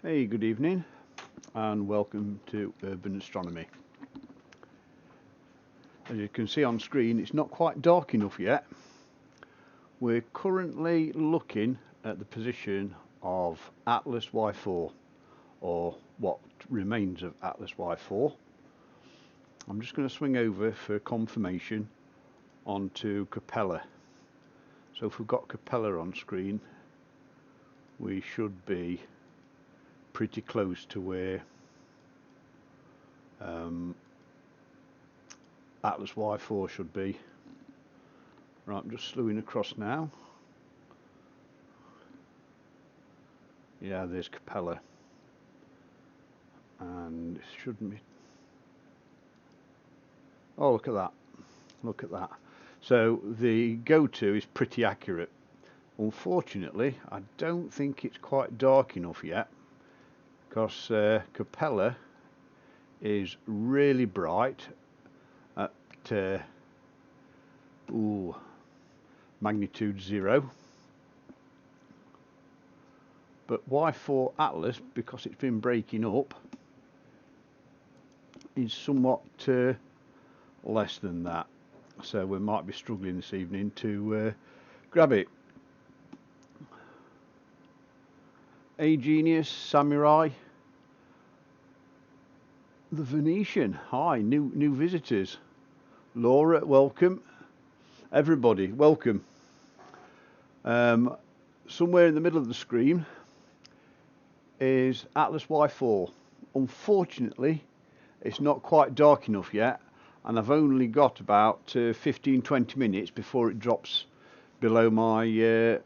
Hey, good evening and welcome to Urban Astronomy. As you can see on screen, it's not quite dark enough yet. We're currently looking at the position of Atlas Y4, or what remains of Atlas Y4. I'm just going to swing over for confirmation onto Capella. So if we've got Capella on screen, we should be pretty close to where Atlas Y4 should be. Right, I'm just slewing across now. Yeah, there's Capella. And it shouldn't be... Oh, look at that. Look at that. So the go-to is pretty accurate. Unfortunately, I don't think it's quite dark enough yet, because Capella is really bright at magnitude 0. But Y4 Atlas, because it's been breaking up, is somewhat less than that. So we might be struggling this evening to grab it. A Genius, Samurai, the Venetian, hi, new visitors. Laura, welcome. Everybody, welcome. Somewhere in the middle of the screen is Atlas Y4. Unfortunately, it's not quite dark enough yet, and I've only got about 15-20 minutes before it drops below my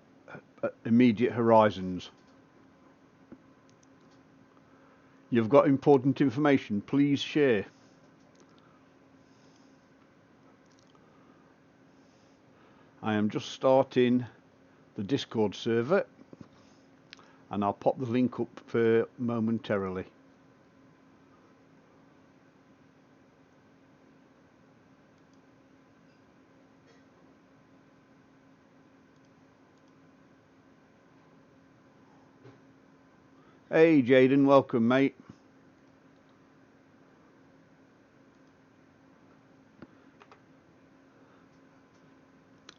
immediate horizons. You've got important information, please share. I am just starting the Discord server, and I'll pop the link up momentarily. Hey Jaden, welcome mate.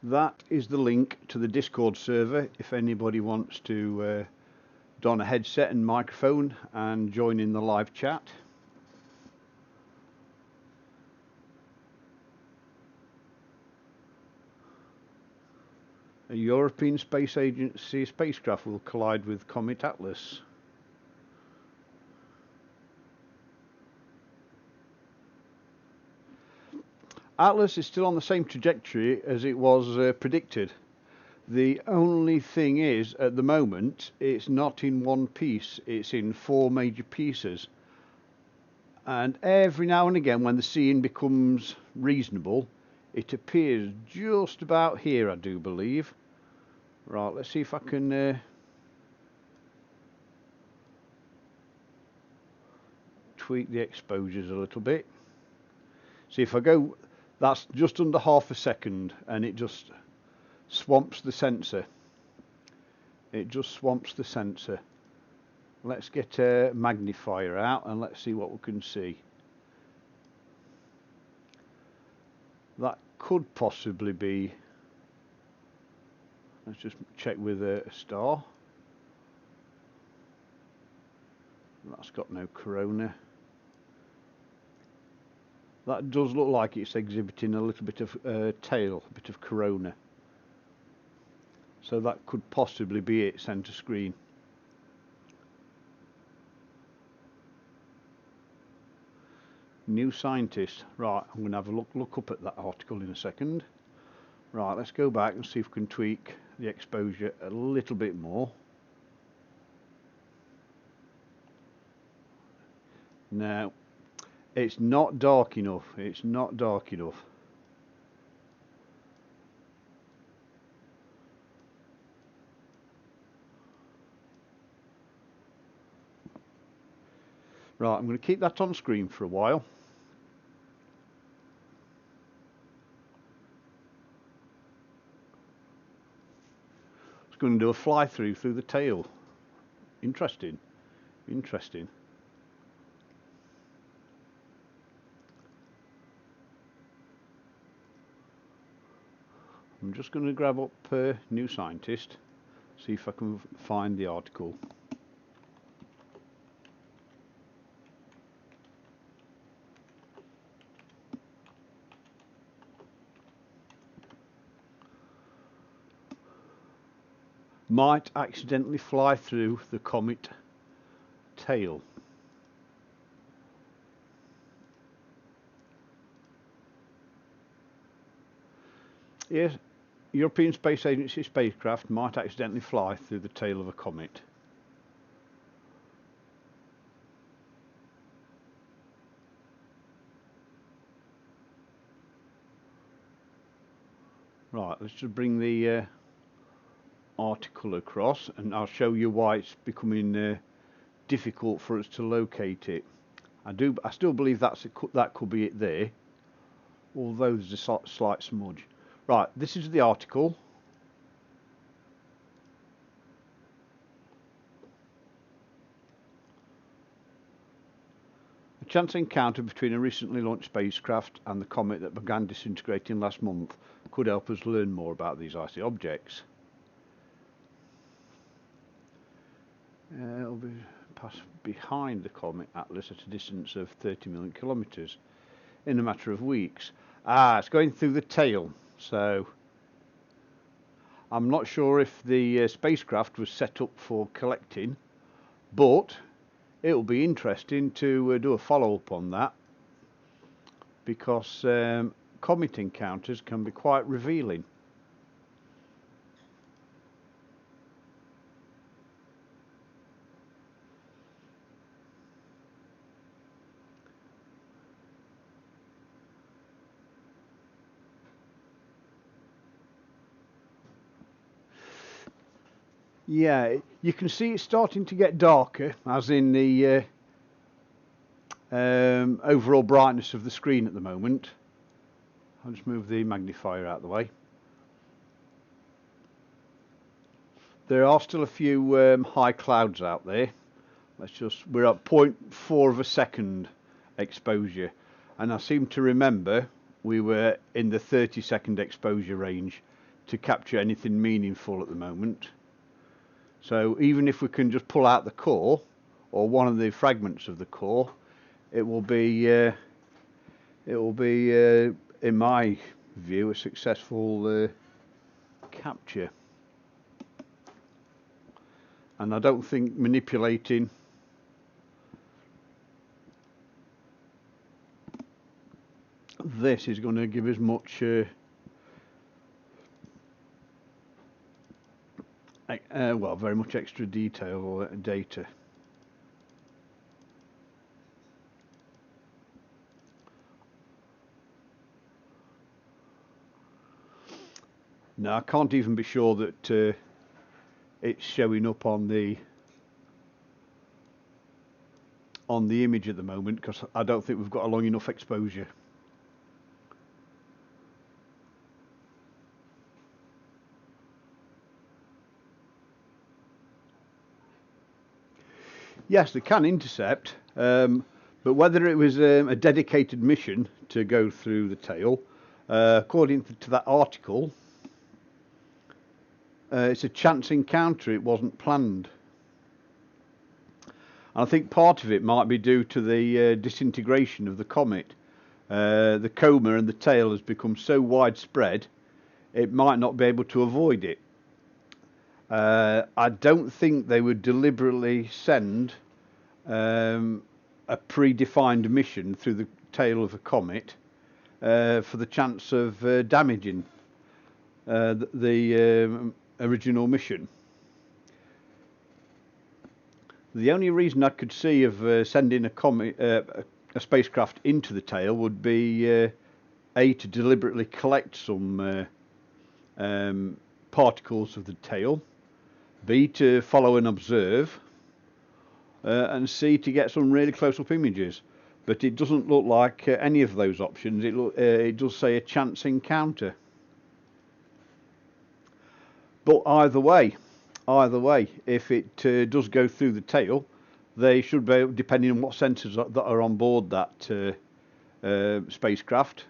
That is the link to the Discord server if anybody wants to don a headset and microphone and join in the live chat. A European Space Agency spacecraft will collide with Comet Atlas. Atlas is still on the same trajectory as it was predicted. The only thing is, at the moment, it's not in one piece, it's in 4 major pieces. And every now and again, when the seeing becomes reasonable, it appears just about here, I do believe. Right, let's see if I can tweak the exposures a little bit. See if I go, that's just under half a second, and it just swamps the sensor. It just swamps the sensor. Let's get a magnifier out and let's see what we can see. That could possibly be, let's just check with a star. That's got no corona. That does look like it's exhibiting a little bit of tail, a bit of corona. So that could possibly be it, centre screen. New Scientist. Right, I'm going to have a look up at that article in a second. Right, let's go back and see if we can tweak the exposure a little bit more. Now, it's not dark enough. It's not dark enough. Right, I'm going to keep that on screen for a while. It's going to do a fly through the tail. Interesting. Interesting. I'm just going to grab up New Scientist, see if I can find the article. Might accidentally fly through the comet tail. Yes, European Space Agency spacecraft might accidentally fly through the tail of a comet. Right, let's just bring the article across, and I'll show you why it's becoming difficult for us to locate it. I still believe that could be it there, although there's a slight smudge. Right, this is the article. A chance encounter between a recently launched spacecraft and the comet that began disintegrating last month could help us learn more about these icy objects. It'll be passed behind the comet Atlas at a distance of 30 million kilometres in a matter of weeks. It's going through the tail, so I'm not sure if the spacecraft was set up for collecting, but it'll be interesting to do a follow-up on that, because comet encounters can be quite revealing. Yeah, you can see it's starting to get darker, as in the overall brightness of the screen at the moment. I'll just move the magnifier out of the way. There are still a few high clouds out there. We're at 0.4 of a second exposure, and I seem to remember we were in the 30-second exposure range to capture anything meaningful at the moment. So even if we can just pull out the core, or one of the fragments of the core, it will be in my view, a successful capture. And I don't think manipulating this is going to give us much well, very much extra detail or data. No, I can't even be sure that it's showing up on the image at the moment, because I don't think we've got a long enough exposure. Yes, they can intercept, but whether it was a dedicated mission to go through the tail, according to that article, it's a chance encounter. It wasn't planned. And I think part of it might be due to the disintegration of the comet. The coma and the tail has become so widespread, it might not be able to avoid it. I don't think they would deliberately send a predefined mission through the tail of a comet for the chance of damaging the original mission. The only reason I could see of sending a spacecraft into the tail would be A, to deliberately collect some particles of the tail, B, to follow and observe, and C, to get some really close-up images. But it doesn't look like any of those options. It does say a chance encounter. But either way, if it does go through the tail, they should be, depending on what sensors that are on board that spacecraft,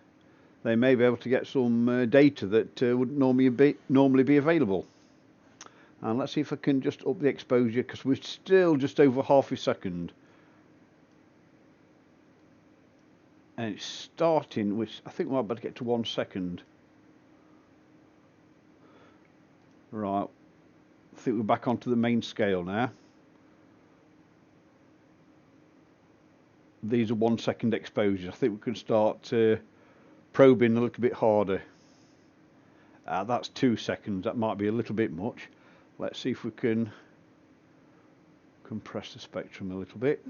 they may be able to get some data that wouldn't normally be available. And let's see if I can just up the exposure, because we're still just over half a second. And it's starting, which I think we're about to get to 1 second. Right, I think we're back onto the main scale now. These are 1 second exposures. I think we can start probing a little bit harder. That's 2 seconds. That might be a little bit much. Let's see if we can compress the spectrum a little bit.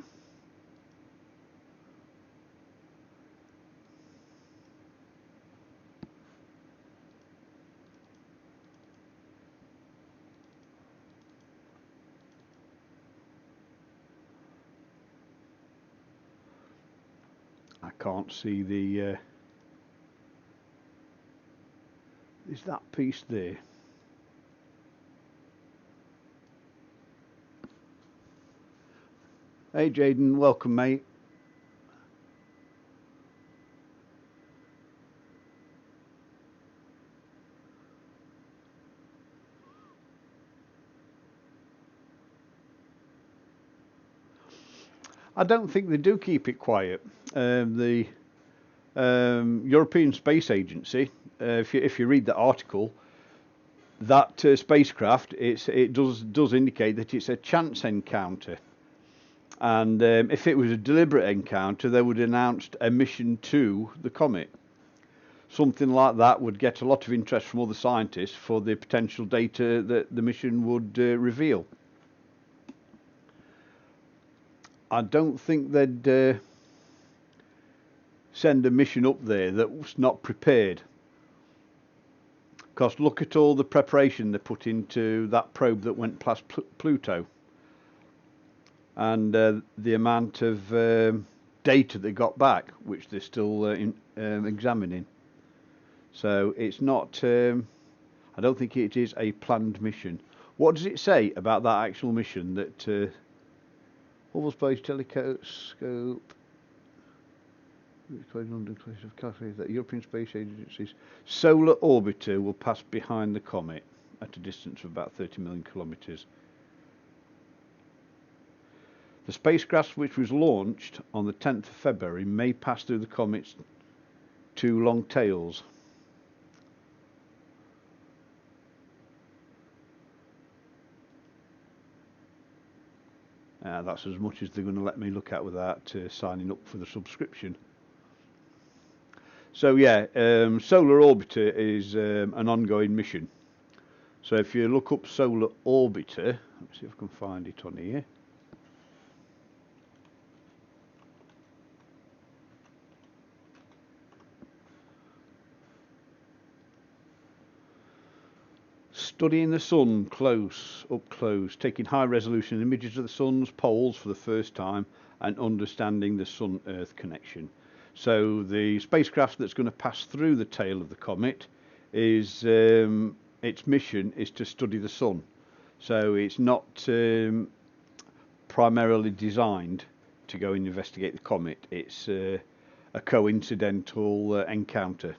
I can't see the is that piece there? Hey Jaden, welcome mate. I don't think they do keep it quiet. The European Space Agency, if you read the article, that spacecraft, it does indicate that it's a chance encounter. And if it was a deliberate encounter, they would announce a mission to the comet. Something like that would get a lot of interest from other scientists for the potential data that the mission would reveal. I don't think they'd send a mission up there that was not prepared. Because look at all the preparation they put into that probe that went past Pluto. And the amount of data they got back, which they're still examining. So it's not, I don't think it is a planned mission. What does it say about that actual mission? That Hubble Space Telescope, that European Space Agency's solar orbiter will pass behind the comet at a distance of about 30 million kilometres. The spacecraft, which was launched on the 10th of February, may pass through the comet's two long tails. That's as much as they're going to let me look at without signing up for the subscription. So yeah, Solar Orbiter is an ongoing mission. So if you look up Solar Orbiter, let's see if I can find it on here. Studying the sun up close, taking high resolution images of the sun's poles for the first time and understanding the sun-Earth connection. So the spacecraft that's going to pass through the tail of the comet is, its mission is to study the sun. So it's not primarily designed to go and investigate the comet. It's a coincidental encounter.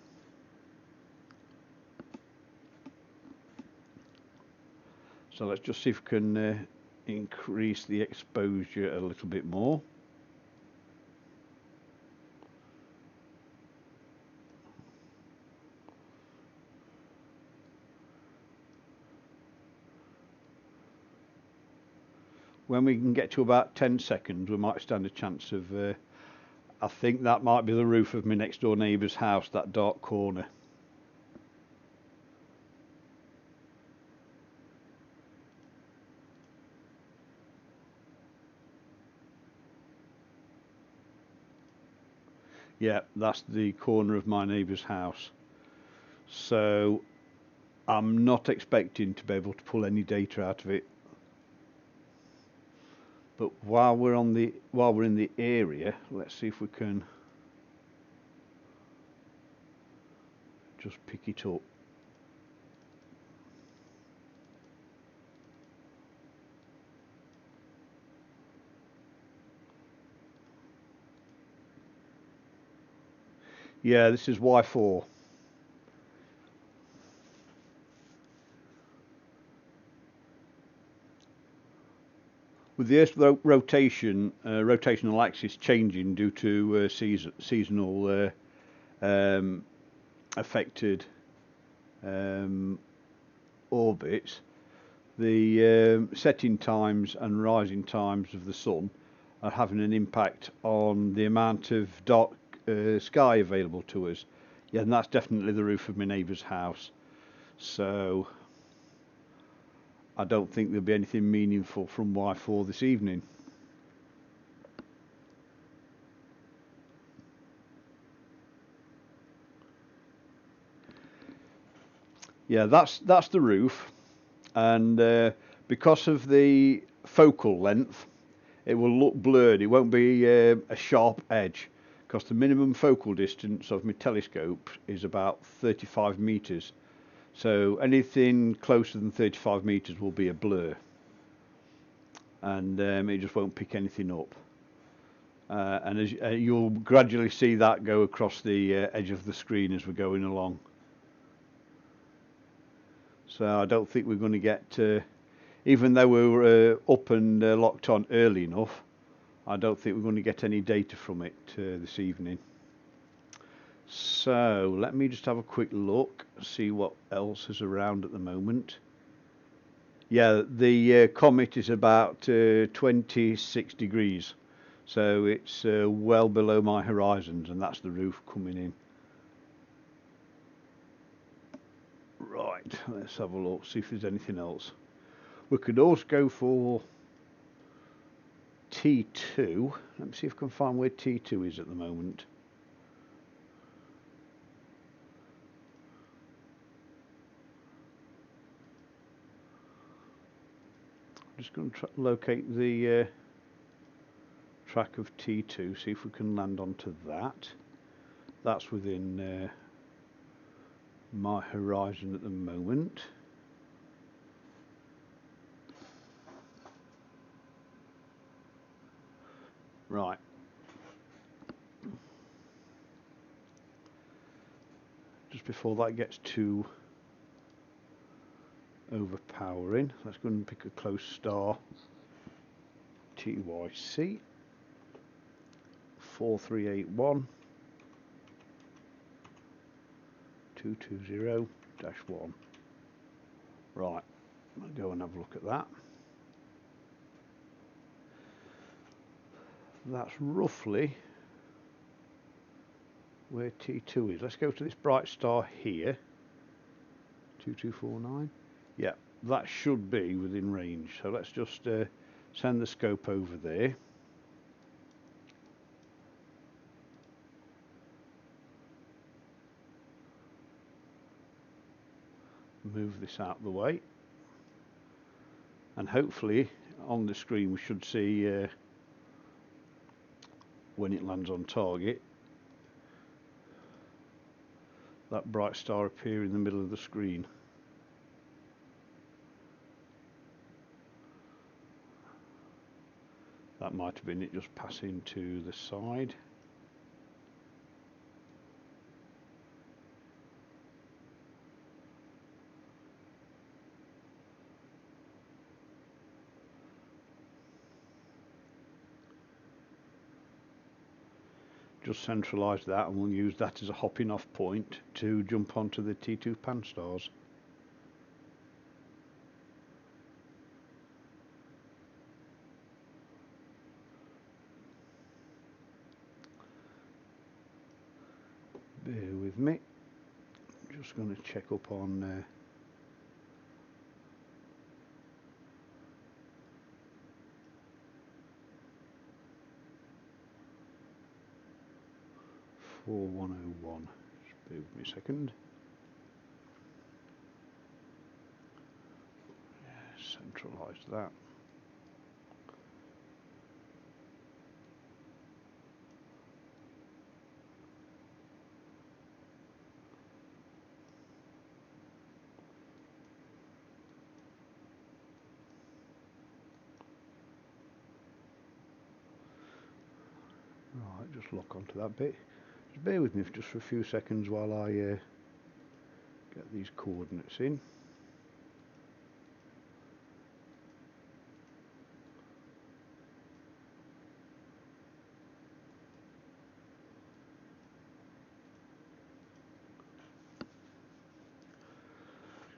So let's just see if we can increase the exposure a little bit more. When we can get to about 10 seconds, we might stand a chance of, I think that might be the roof of my next door neighbour's house, that dark corner. Yeah, that's the corner of my neighbour's house. So I'm not expecting to be able to pull any data out of it. But while we're in the area, let's see if we can just pick it up. Yeah, this is Y4. With the Earth's rotational axis changing due to seasonal affected um, orbits, the setting times and rising times of the sun are having an impact on the amount of dark sky available to us. Yeah, and that's definitely the roof of my neighbour's house. So I don't think there'll be anything meaningful from Y4 this evening. Yeah, that's the roof, and because of the focal length, it will look blurred. It won't be a sharp edge, because the minimum focal distance of my telescope is about 35 meters. So anything closer than 35 meters will be a blur, and it just won't pick anything up. And as you'll gradually see that go across the edge of the screen as we're going along. So I don't think we're going to get, even though we were up and locked on early enough, I don't think we're going to get any data from it this evening. So let me just have a quick look, see what else is around at the moment. Yeah, the comet is about 26 degrees, so it's well below my horizons, and that's the roof coming in. Right, let's have a look, see if there's anything else. We could also go for T2. Let me see if I can find where T2 is at the moment. I'm just going to locate the track of T2, see if we can land onto that. That's within my horizon at the moment. Right. Just before that gets too overpowering, let's go and pick a close star. TYC 4381 220-1. Right, I'll go and have a look at that. That's roughly where T2 is. Let's go to this bright star here, 2249. Yeah, that should be within range. So let's just send the scope over there. Move this out of the way. And hopefully on the screen we should see when it lands on target, that bright star appear in the middle of the screen. That might have been it just passing to the side. Just centralise that, and we'll use that as a hopping off point to jump onto the T2 PANSTARRS. Bear with me, just going to check up on 4101. Just bear with me a second. Centralise that. Right, just lock onto that bit. Just bear with me just for a few seconds while I get these coordinates in.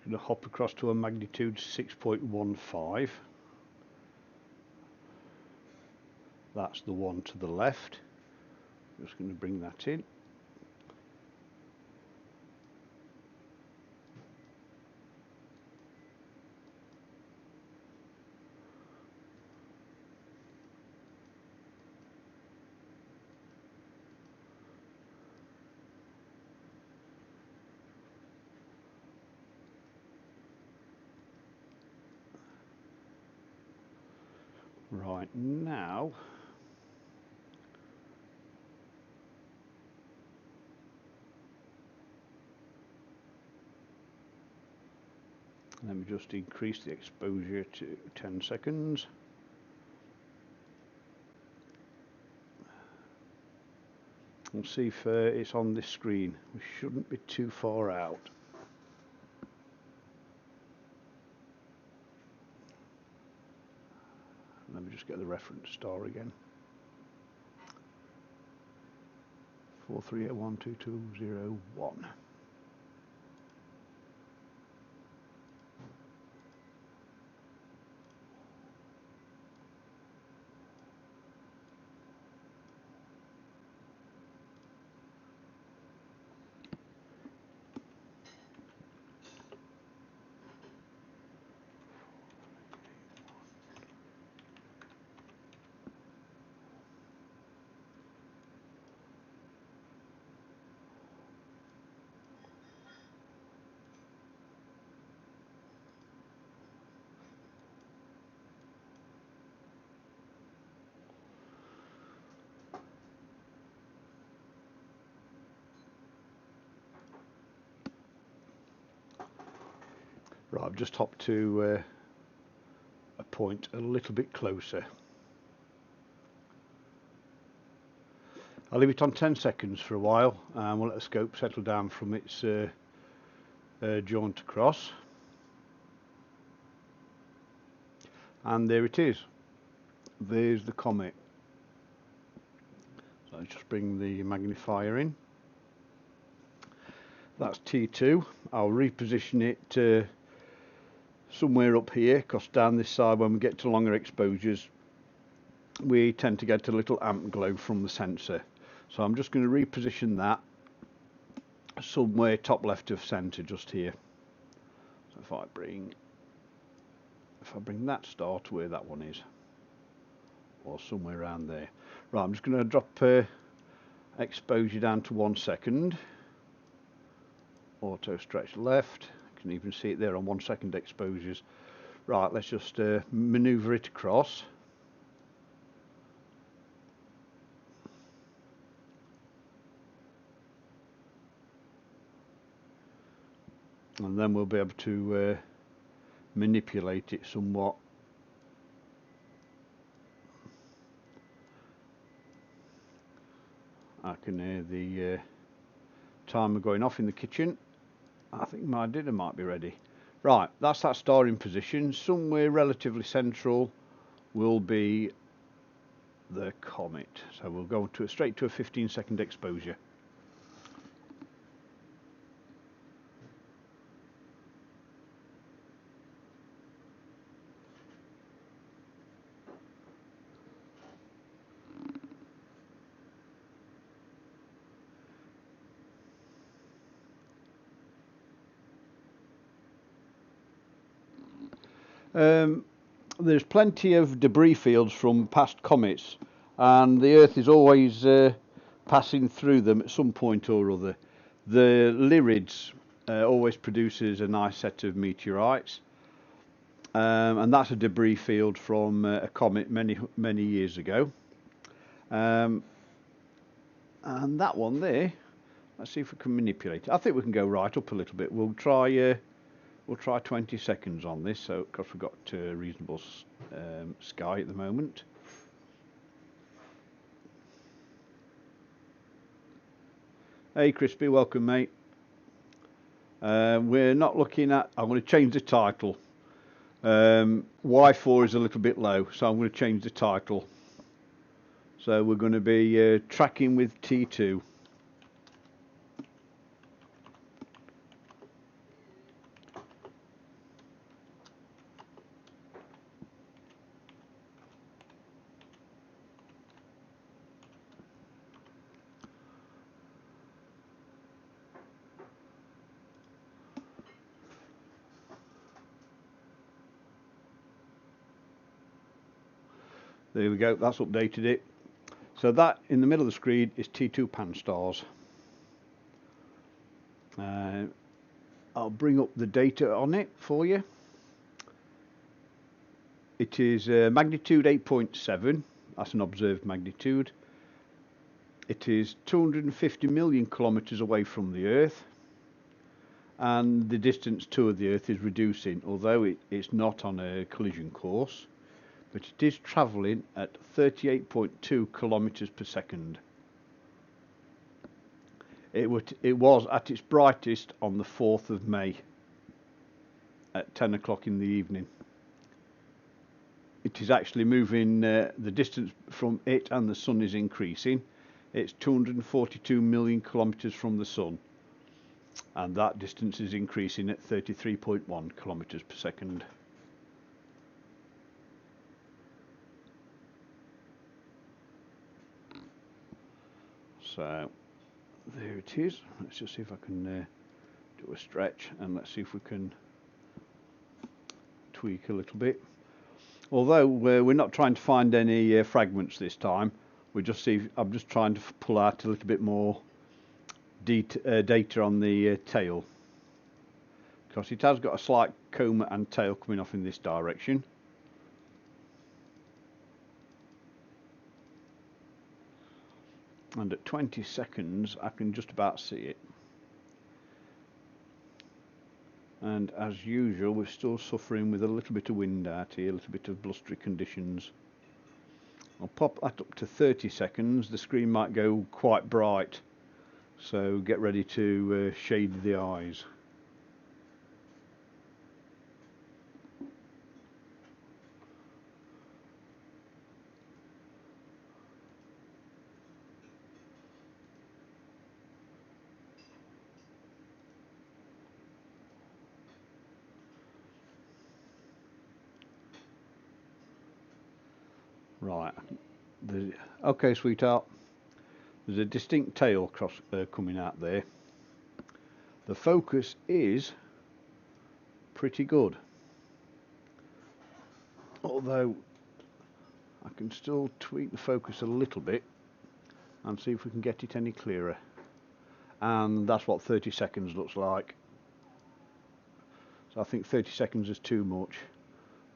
Going to hop across to a magnitude 6.15. That's the one to the left. Just going to bring that in. Right, now let me just increase the exposure to 10 seconds. We'll see if it's on this screen. We shouldn't be too far out. Let me just get the reference star again. 4381221. Right, I've just hopped to a point a little bit closer. I'll leave it on 10 seconds for a while and we'll let the scope settle down from its jaunt across. And there it is. There's the comet. So let's just bring the magnifier in. That's T2. I'll reposition it somewhere up here, because down this side when we get to longer exposures we tend to get a little amp glow from the sensor. So I'm just going to reposition that somewhere top left of center, just here. So if I bring that star to where that one is, or somewhere around there. Right, I'm just going to drop exposure down to 1 second. Auto stretch left. You can even see it there on 1 second exposures. Right, let's just maneuver it across. And then we'll be able to manipulate it somewhat. I can hear the timer going off in the kitchen. I think my dinner might be ready. Right, that's that star in position. Somewhere relatively central will be the comet. So we'll go to straight to a 15-second exposure. There's plenty of debris fields from past comets, and the Earth is always passing through them at some point or other. The Lyrids always produces a nice set of meteorites, and that's a debris field from a comet many years ago. And that one there, let's see if we can manipulate it. I think we can go right up a little bit. We'll try 20 seconds on this, so because we've got reasonable sky at the moment. Hey Crispy, welcome mate. We're not looking at, I'm going to change the title. Y4 is a little bit low, so I'm going to change the title. So we're going to be tracking with T2. There we go, that's updated it. So that in the middle of the screen is T2 PANSTARRS. I'll bring up the data on it for you. It is magnitude 8.7, that's an observed magnitude. It is 250 million kilometres away from the Earth, and the distance to the Earth is reducing, although it's not on a collision course, but it is travelling at 38.2 kilometres per second. It was at its brightest on the 4th of May at 10 o'clock in the evening. It is actually moving, the distance from it and the Sun is increasing. It's 242 million kilometres from the Sun, and that distance is increasing at 33.1 kilometres per second. So there it is. Let's just see if I can do a stretch, and let's see if we can tweak a little bit. Although we're not trying to find any fragments this time, I'm just trying to pull out a little bit more data on the tail, because it has got a slight coma and tail coming off in this direction. And at 20 seconds I can just about see it. And as usual, we're still suffering with a little bit of wind out here, a little bit of blustery conditions. I'll pop that up to 30 seconds. The screen might go quite bright, so get ready to shade the eyes. Right, okay sweetheart, there's a distinct tail coming out there. The focus is pretty good, although I can still tweak the focus a little bit and see if we can get it any clearer. And that's what 30 seconds looks like. So I think 30 seconds is too much.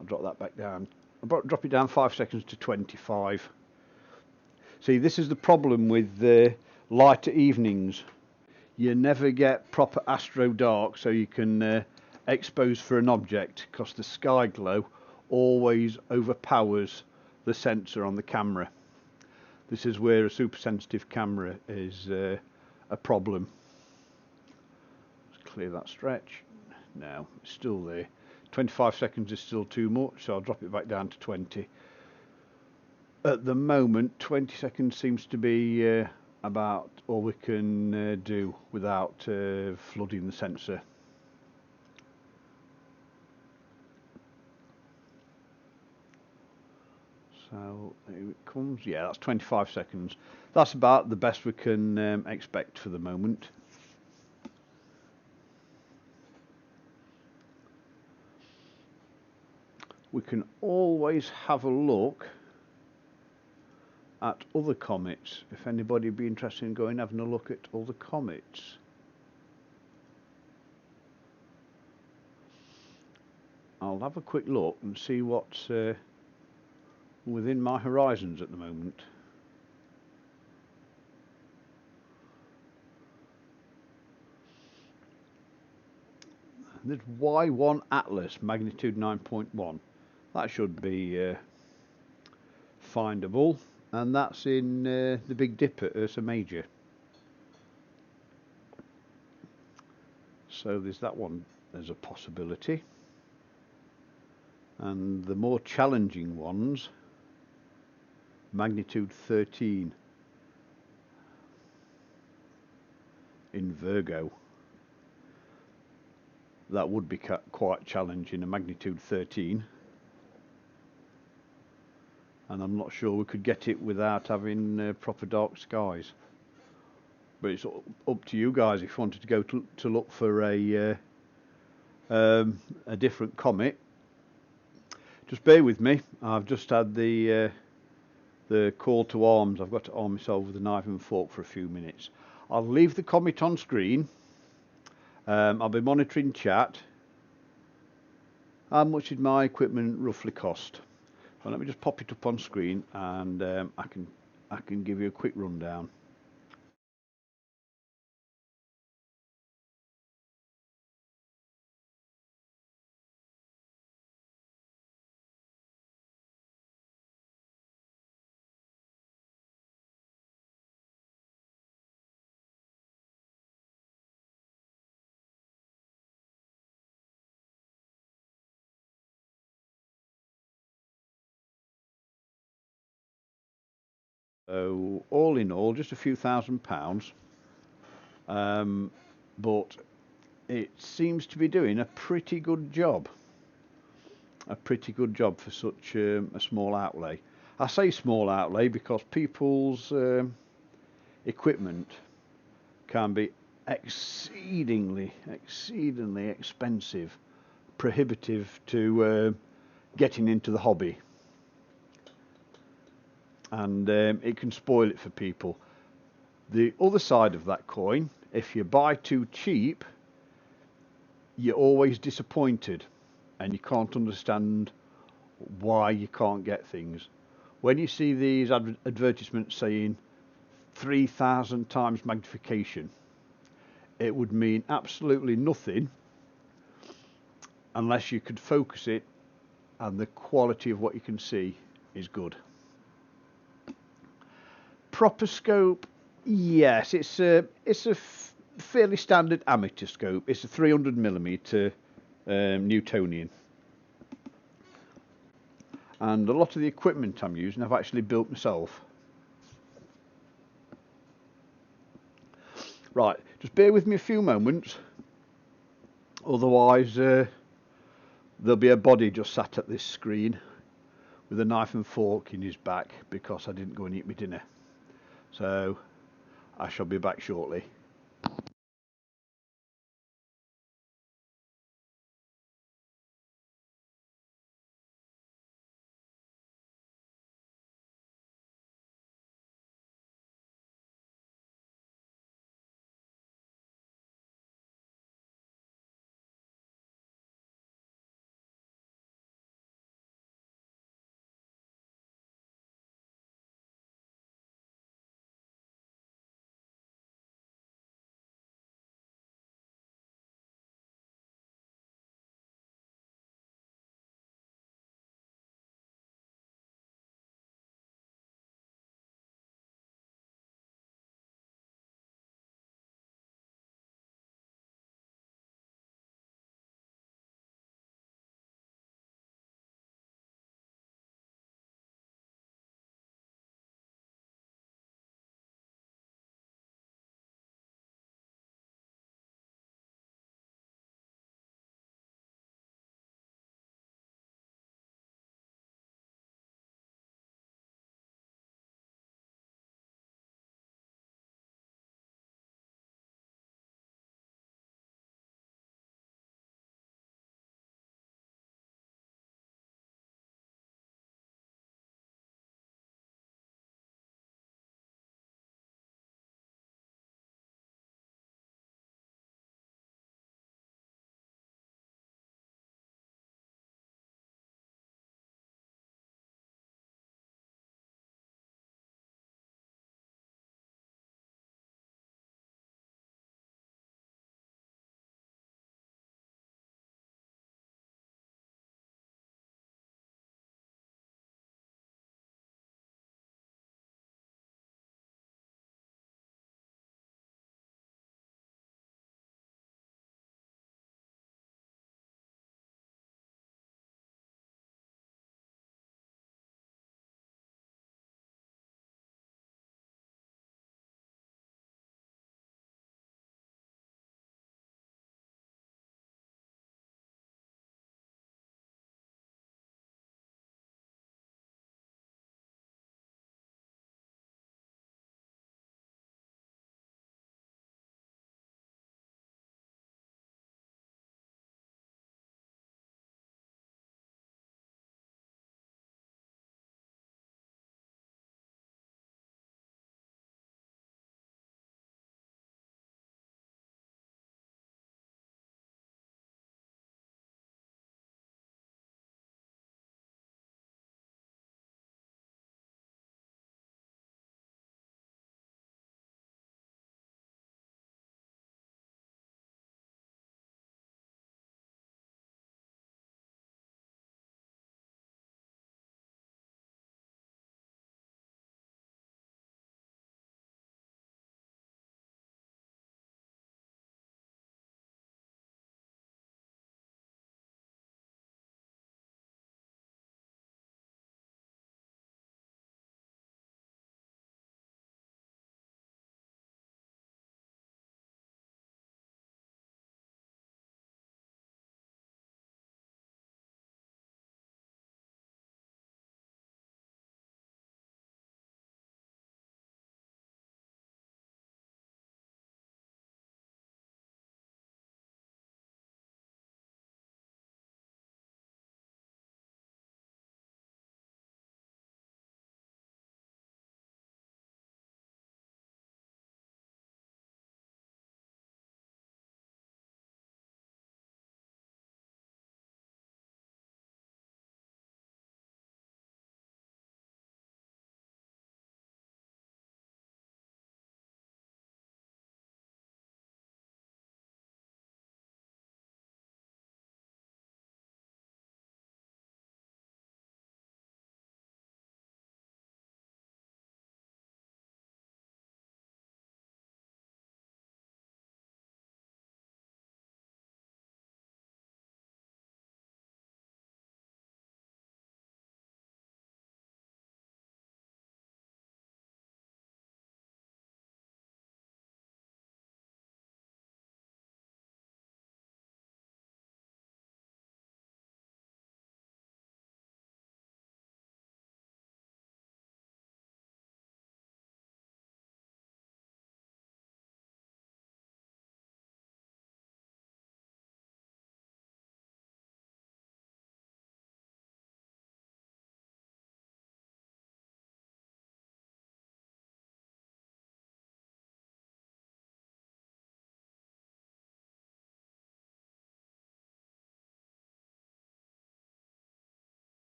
I'll drop that back down. I'll drop it down 5 seconds to 25. See, this is the problem with lighter evenings. You never get proper astro dark, so you can expose for an object, because the sky glow always overpowers the sensor on the camera. This is where a super sensitive camera is a problem. Let's clear that stretch. No, it's still there. 25 seconds is still too much, so I'll drop it back down to 20. At the moment, 20 seconds seems to be about all we can do without flooding the sensor. So here it comes. Yeah, that's 25 seconds. That's about the best we can expect for the moment. We can always have a look at other comets, if anybody would be interested in going having a look at other comets. I'll have a quick look and see what's within my horizons at the moment. There's Y1 Atlas, magnitude 9.1. That should be findable, and that's in the Big Dipper, Ursa Major. So there's that one as a possibility. And the more challenging ones, magnitude 13 in Virgo. That would be quite challenging, a magnitude 13. And I'm not sure we could get it without having proper dark skies. But it's up to you guys if you wanted to go to look for a different comet. Just bear with me. I've just had the call to arms. I've got to arm myself with a knife and fork for a few minutes. I'll leave the comet on screen. I'll be monitoring chat. How much did my equipment roughly cost? Well, let me just pop it up on screen, and I can give you a quick rundown. So all in all, just a few £1,000, but it seems to be doing a pretty good job. A pretty good job for such a small outlay. I say small outlay because people's equipment can be exceedingly expensive, prohibitive to getting into the hobby, and it can spoil it for people. The other side of that coin, if you buy too cheap, you're always disappointed and you can't understand why you can't get things. When you see these advertisements saying 3,000 times magnification, it would mean absolutely nothing unless you could focus it and the quality of what you can see is good. Proper scope, yes, it's a fairly standard amateur scope. It's a 300mm Newtonian, and a lot of the equipment I'm using I've actually built myself. Right, just bear with me a few moments, otherwise there'll be a body just sat at this screen with a knife and fork in his back because I didn't go and eat my dinner. So I shall be back shortly.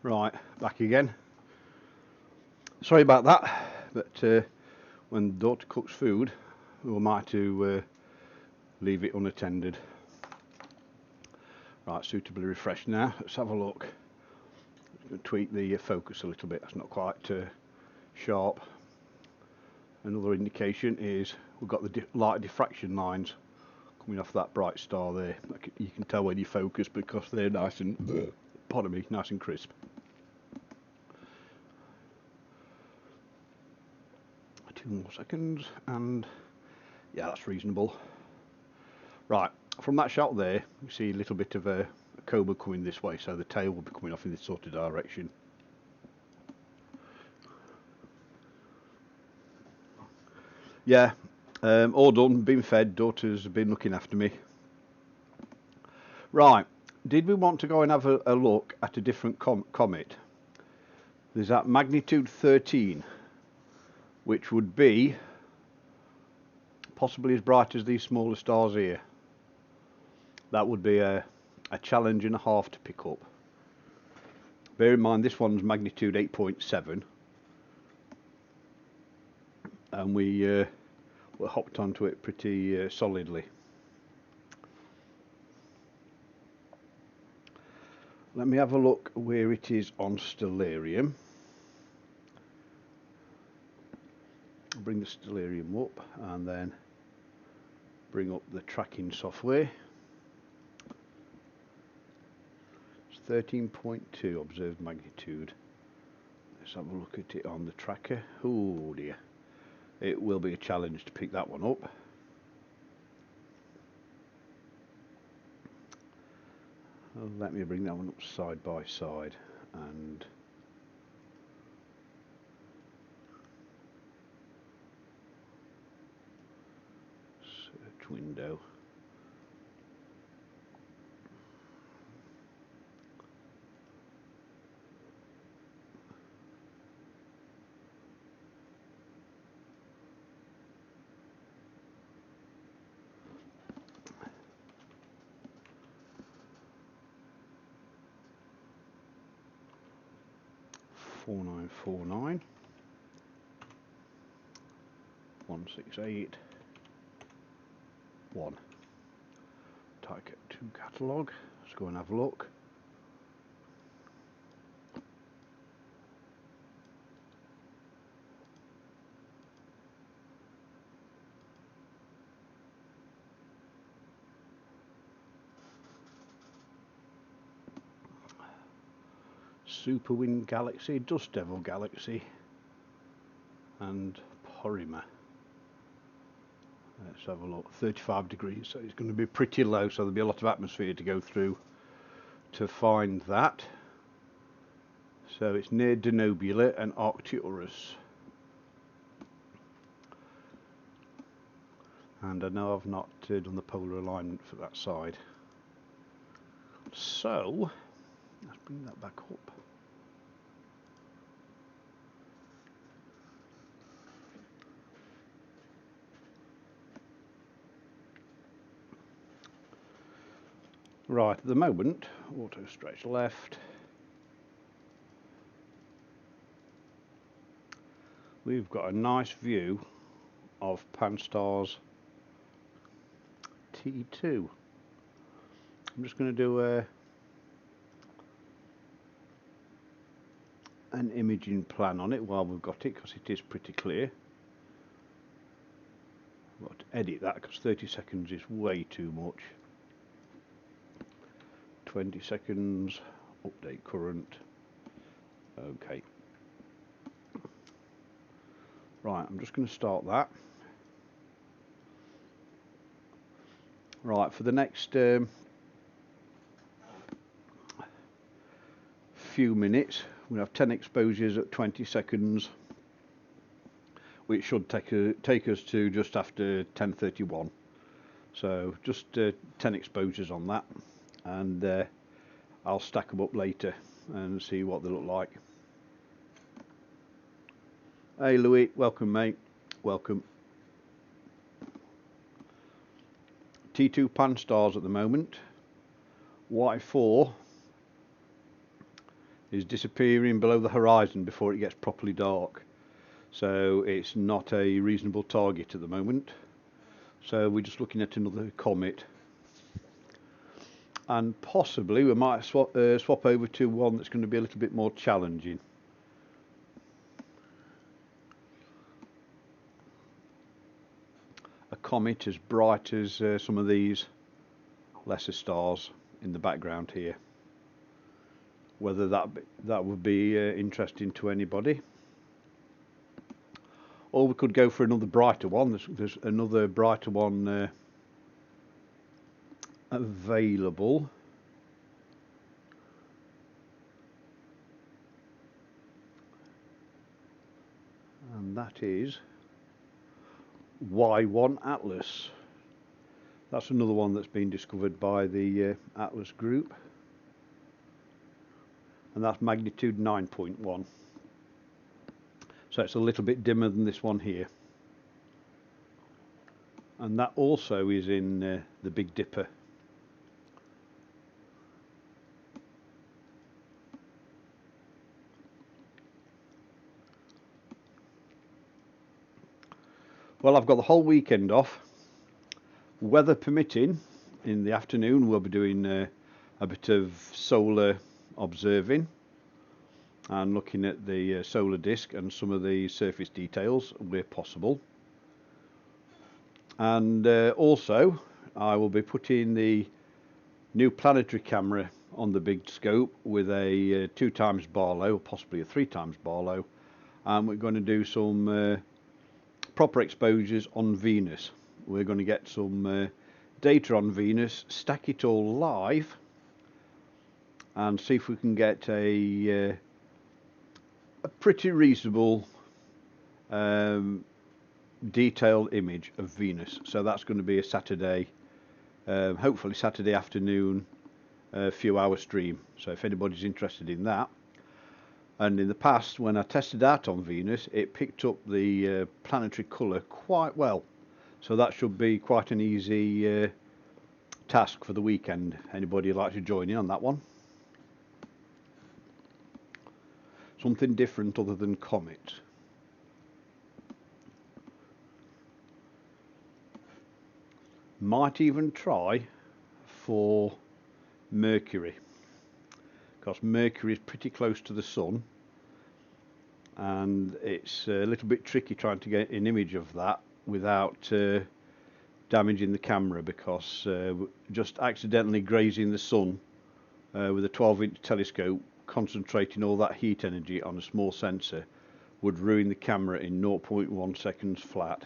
Right, back again. Sorry about that, but when daughter cooks food, we might to leave it unattended. Right, suitably refreshed now. Let's have a look. I'm going to tweak the focus a little bit. That's not quite sharp. Another indication is we've got the light diffraction lines coming off that bright star there. You can tell when you focus because they're nice and pardon me, nice and crisp. Two more seconds, and yeah, that's reasonable. Right, from that shot there, you see a little bit of a cobra coming this way, so the tail will be coming off in this sort of direction. Yeah, all done, been fed, daughter's been looking after me. Right, did we want to go and have a look at a different comet? There's that magnitude 13, which would be possibly as bright as these smaller stars here. That would be a challenge and a half to pick up. Bear in mind this one's magnitude 8.7, and we hopped onto it pretty solidly. Let me have a look where it is on Stellarium. I'll bring the Stellarium up and then bring up the tracking software. It's 13.2 observed magnitude. Let's have a look at it on the tracker. Oh dear, it will be a challenge to pick that one up. Let me bring that one up side by side and search window. Four 4949 168 1. Type 2 catalogue. Let's go and have a look. Superwind Galaxy, Dust Devil Galaxy, and Porrima. Let's have a look. 35 degrees, so it's going to be pretty low, so there'll be a lot of atmosphere to go through to find that. So it's near Denobula and Arcturus. And I know I've not done the polar alignment for that side. So let's bring that back up. Right, at the moment, auto stretch left. We've got a nice view of PANSTARRS T2. I'm just going to do an imaging plan on it while we've got it, because it is pretty clear. I've got to edit that because 30 seconds is way too much. 20 seconds, update current. Okay. Right, I'm just going to start that. Right, for the next few minutes, we have 10 exposures at 20 seconds, which should take us to just after 10:31. So just 10 exposures on that, and I'll stack them up later and see what they look like. Hey Louis, welcome mate, welcome. T2 PANSTARRS at the moment. Y4 is disappearing below the horizon before it gets properly dark. So it's not a reasonable target at the moment. So we're just looking at another comet. And possibly we might swap over to one that's going to be a little bit more challenging. A comet as bright as some of these lesser stars in the background here. Whether that would be interesting to anybody. Or we could go for another brighter one. There's another brighter one available. And that is Y1 Atlas. That's another one that's been discovered by the Atlas group. And that's magnitude 9.1. So it's a little bit dimmer than this one here. And that also is in the Big Dipper. Well, I've got the whole weekend off. Weather permitting, in the afternoon we'll be doing a bit of solar observing and looking at the solar disk and some of the surface details where possible. And also I will be putting the new planetary camera on the big scope with a 2x Barlow, possibly a 3x Barlow, and we're going to do some proper exposures on Venus. We're going to get some data on Venus, stack it all live, and see if we can get a pretty reasonable detailed image of Venus. So that's going to be a Saturday, hopefully Saturday afternoon, a few hour stream. So if anybody's interested in that. And in the past, when I tested out on Venus, it picked up the planetary colour quite well. So that should be quite an easy task for the weekend. Anybody like to join in on that one? Something different other than comets. Might even try for Mercury, because Mercury is pretty close to the Sun, and it's a little bit tricky trying to get an image of that without damaging the camera, because just accidentally grazing the Sun with a 12-inch telescope, concentrating all that heat energy on a small sensor, would ruin the camera in 0.1 seconds flat,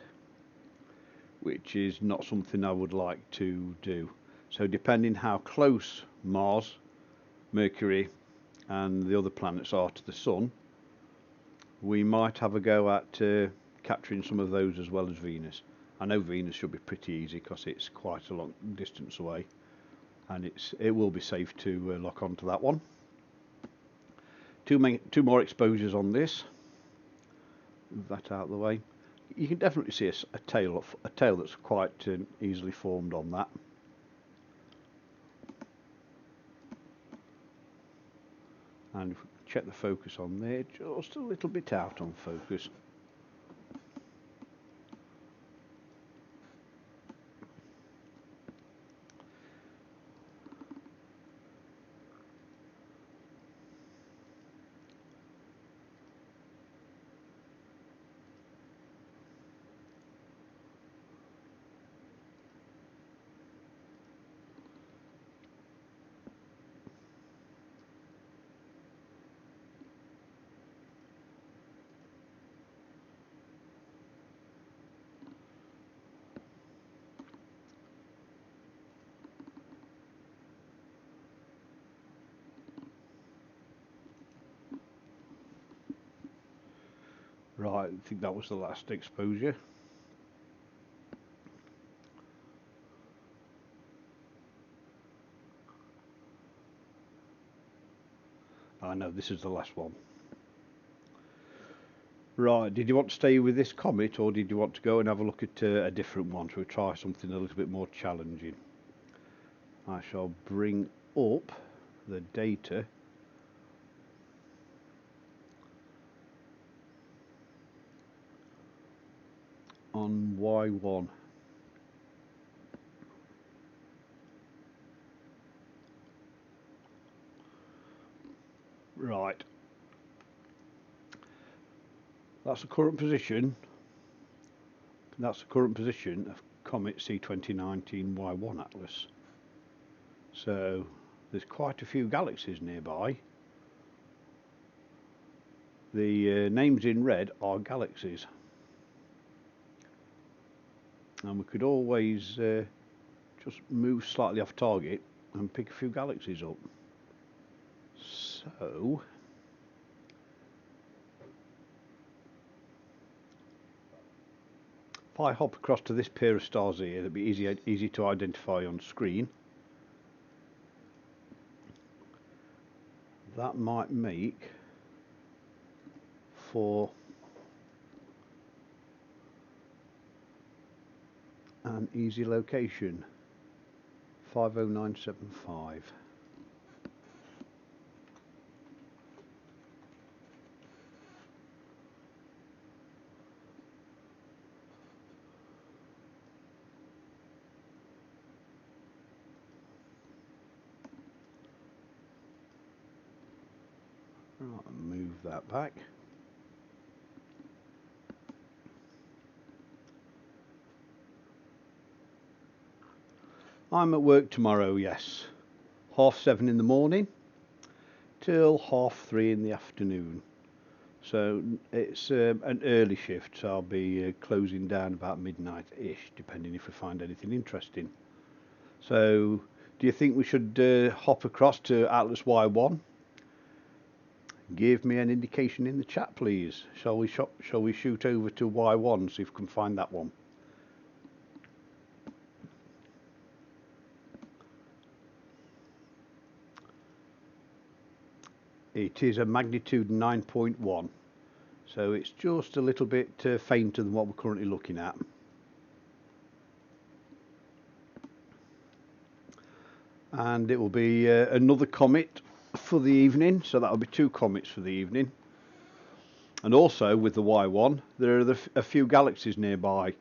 which is not something I would like to do. So depending how close Mars, Mercury and the other planets are to the Sun, we might have a go at capturing some of those as well as Venus. I know Venus should be pretty easy because it's quite a long distance away, and it will be safe to lock onto that one. Two more exposures on this. Move that out of the way. You can definitely see a tail that's quite easily formed on that. And if we check the focus on there, just a little bit out on focus. Right, I think that was the last exposure. I know this is the last one. Right, did you want to stay with this comet, or did you want to go and have a look at a different one? So we try something a little bit more challenging. I shall bring up the data on Y1. Right, that's the current position. That's the current position of Comet C2019 Y1 Atlas. So there's quite a few galaxies nearby. The names in red are galaxies, and we could always just move slightly off target and pick a few galaxies up. So if I hop across to this pair of stars here, it'll be easy to identify on screen. That might make for an easy location. 50975. Right, move that back. I'm at work tomorrow, yes. 7:30 in the morning till 3:30 in the afternoon. So it's an early shift, so I'll be closing down about midnight-ish, depending if we find anything interesting. So do you think we should hop across to Atlas Y1? Give me an indication in the chat, please. Shall we shoot over to Y1, see if we can find that one? It is a magnitude 9.1, so it's just a little bit fainter than what we're currently looking at. And it will be another comet for the evening, so that'll be 2 comets for the evening. And also with the Y1, there are a few galaxies nearby.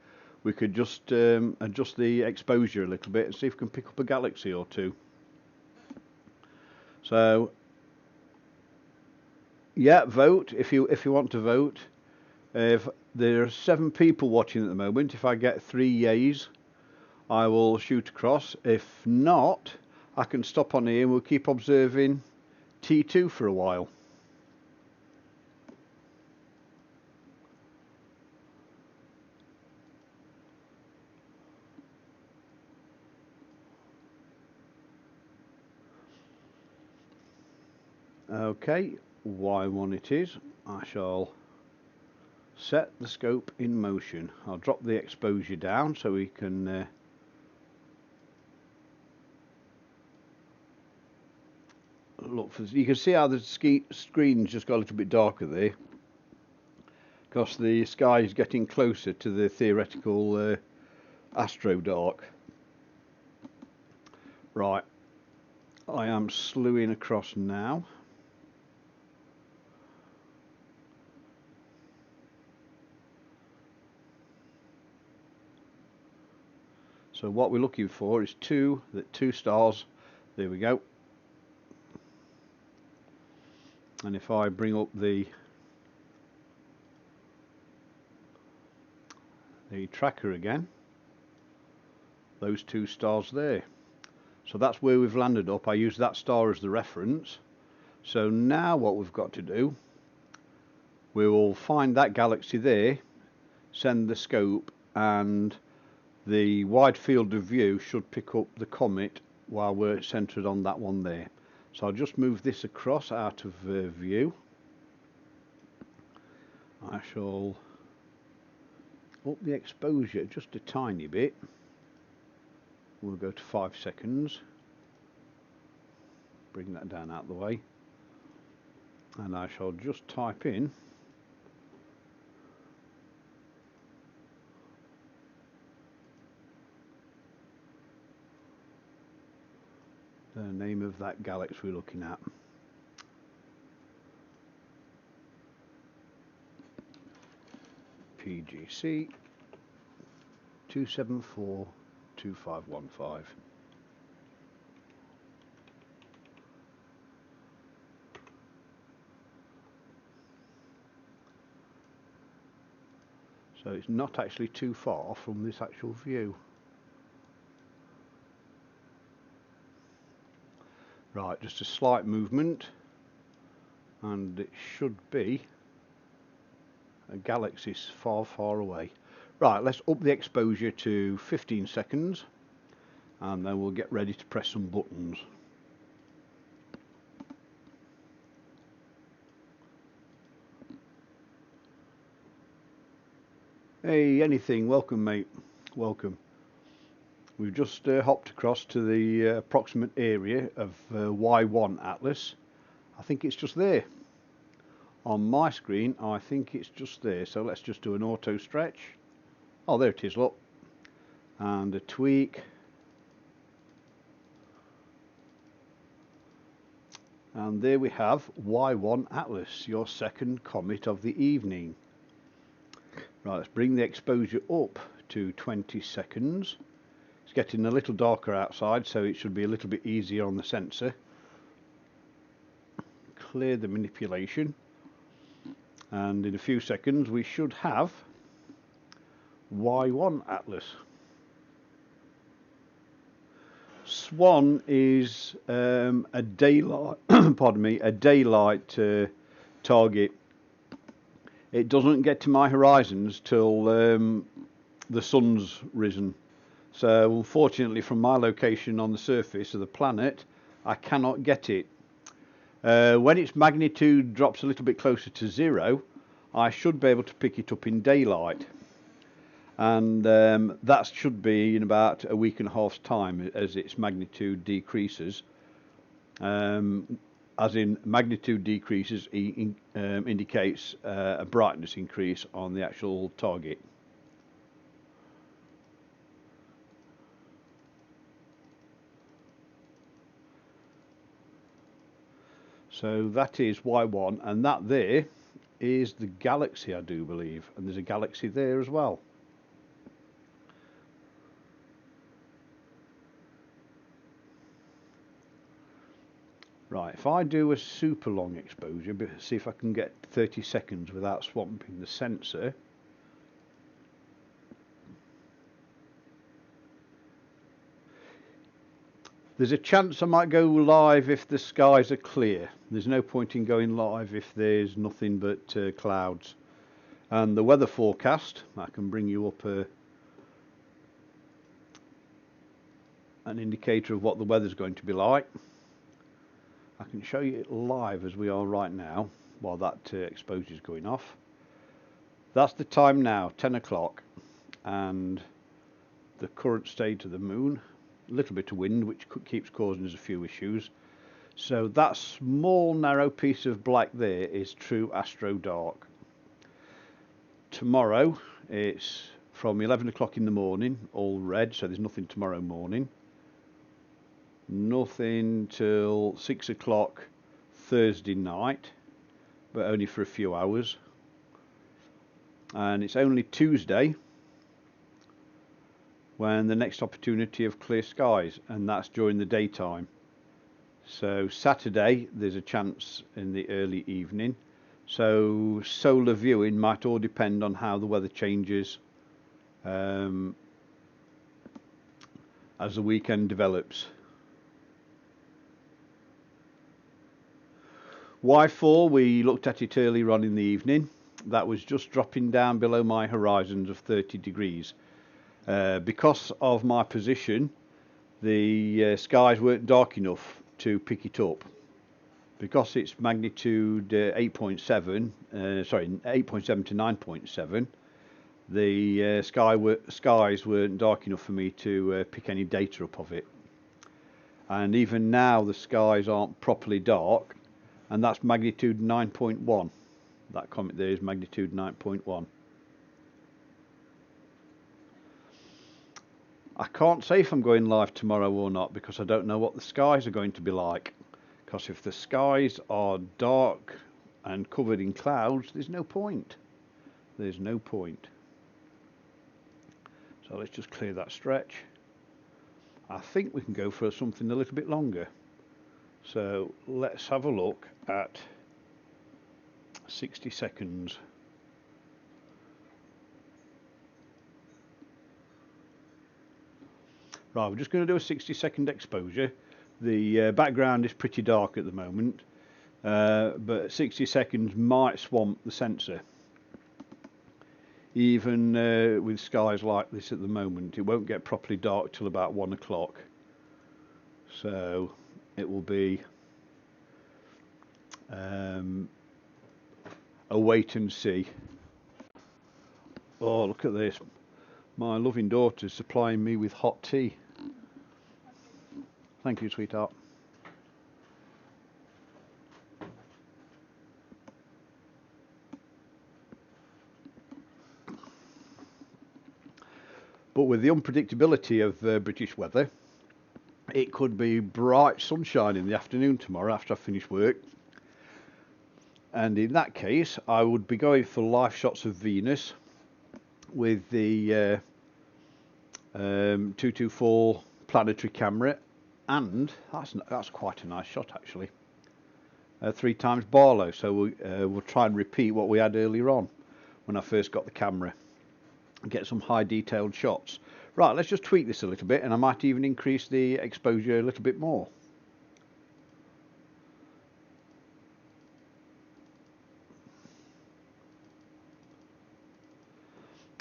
We could just adjust the exposure a little bit and see if we can pick up a galaxy or 2. So yeah, vote if you want to vote. If there are 7 people watching at the moment, if I get 3 yays, I will shoot across. If not, I can stop on here and we'll keep observing T2 for a while. Okay, Y1 it is. I shall set the scope in motion. I'll drop the exposure down so we can look for. You can see how the screen's just got a little bit darker there, because the sky is getting closer to the theoretical astro dark. Right, I am slewing across now. So what we're looking for is two stars. There we go. And if I bring up the tracker again, those 2 stars there. So that's where we've landed up. I use that star as the reference. So now what we've got to do, we will find that galaxy there, send the scope, and the wide field of view should pick up the comet while we're centered on that one there. So I'll just move this across out of view. I shall up the exposure just a tiny bit. We'll go to 5 seconds. Bring that down out of the way. And I shall just type in the name of that galaxy we're looking at. PGC 274 2515. So it's not actually too far from this actual view. Right, just a slight movement and it should be a galaxy far, far away. Right, let's up the exposure to 15 seconds and then we'll get ready to press some buttons. Hey, anything, welcome mate, welcome. We've just hopped across to the approximate area of Y1 Atlas. I think it's just there. On my screen, I think it's just there. So let's just do an auto stretch. Oh, there it is, look. And a tweak. And there we have Y1 Atlas, your second comet of the evening. Right, let's bring the exposure up to 20 seconds. It's getting a little darker outside, so it should be a little bit easier on the sensor. Clear the manipulation. And in a few seconds we should have Y1 Atlas. Swan is a daylight, pardon me, a daylight target. It doesn't get to my horizons till the sun's risen. So unfortunately, from my location on the surface of the planet, I cannot get it. When its magnitude drops a little bit closer to zero, I should be able to pick it up in daylight. And that should be in about a week and a half's time as its magnitude decreases. As in magnitude decreases indicates a brightness increase on the actual target. So that is Y1, and that there is the galaxy, I do believe, and there's a galaxy there as well. Right, if I do a super long exposure, see if I can get 30 seconds without swamping the sensor. There's a chance I might go live if the skies are clear. There's no point in going live if there's nothing but clouds. And the weather forecast, I can bring you up an indicator of what the weather's going to be like. I can show you it live as we are right now while that exposure is going off. That's the time now, 10 o'clock, and the current state of the moon. A little bit of wind which keeps causing us a few issues. So that small narrow piece of black there is true astro dark. Tomorrow it's from 11 o'clock in the morning, all red, so there's nothing tomorrow morning. Nothing till 6 o'clock Thursday night, but only for a few hours. And it's only Tuesday when the next opportunity of clear skies, and that's during the daytime. So Saturday there's a chance in the early evening. So solar viewing might all depend on how the weather changes as the weekend develops. Y4, we looked at it earlier on in the evening. That was just dropping down below my horizons of 30 degrees. Because of my position, the skies weren't dark enough to pick it up. Because it's magnitude 8.7 to 9.7, the skies weren't dark enough for me to pick any data up of it. And even now the skies aren't properly dark, and that's magnitude 9.1. That comet there is magnitude 9.1. I can't say if I'm going live tomorrow or not because I don't know what the skies are going to be like. Because if the skies are dark and covered in clouds, there's no point. There's no point. So let's just clear that stretch. I think we can go for something a little bit longer. So let's have a look at 60 seconds. Right, we're just going to do a 60-second exposure. The background is pretty dark at the moment, but 60 seconds might swamp the sensor. Even with skies like this at the moment, it won't get properly dark till about 1 o'clock. So it will be a wait and see. Oh, look at this. My loving daughter's supplying me with hot tea. Thank you, sweetheart. But with the unpredictability of British weather, it could be bright sunshine in the afternoon tomorrow after I finish work. And in that case, I would be going for live shots of Venus with the 224 planetary camera, and that's quite a nice shot actually. 3 times Barlow, so we'll try and repeat what we had earlier on when I first got the camera and get some high detailed shots. Right, let's just tweak this a little bit, and I might even increase the exposure a little bit more.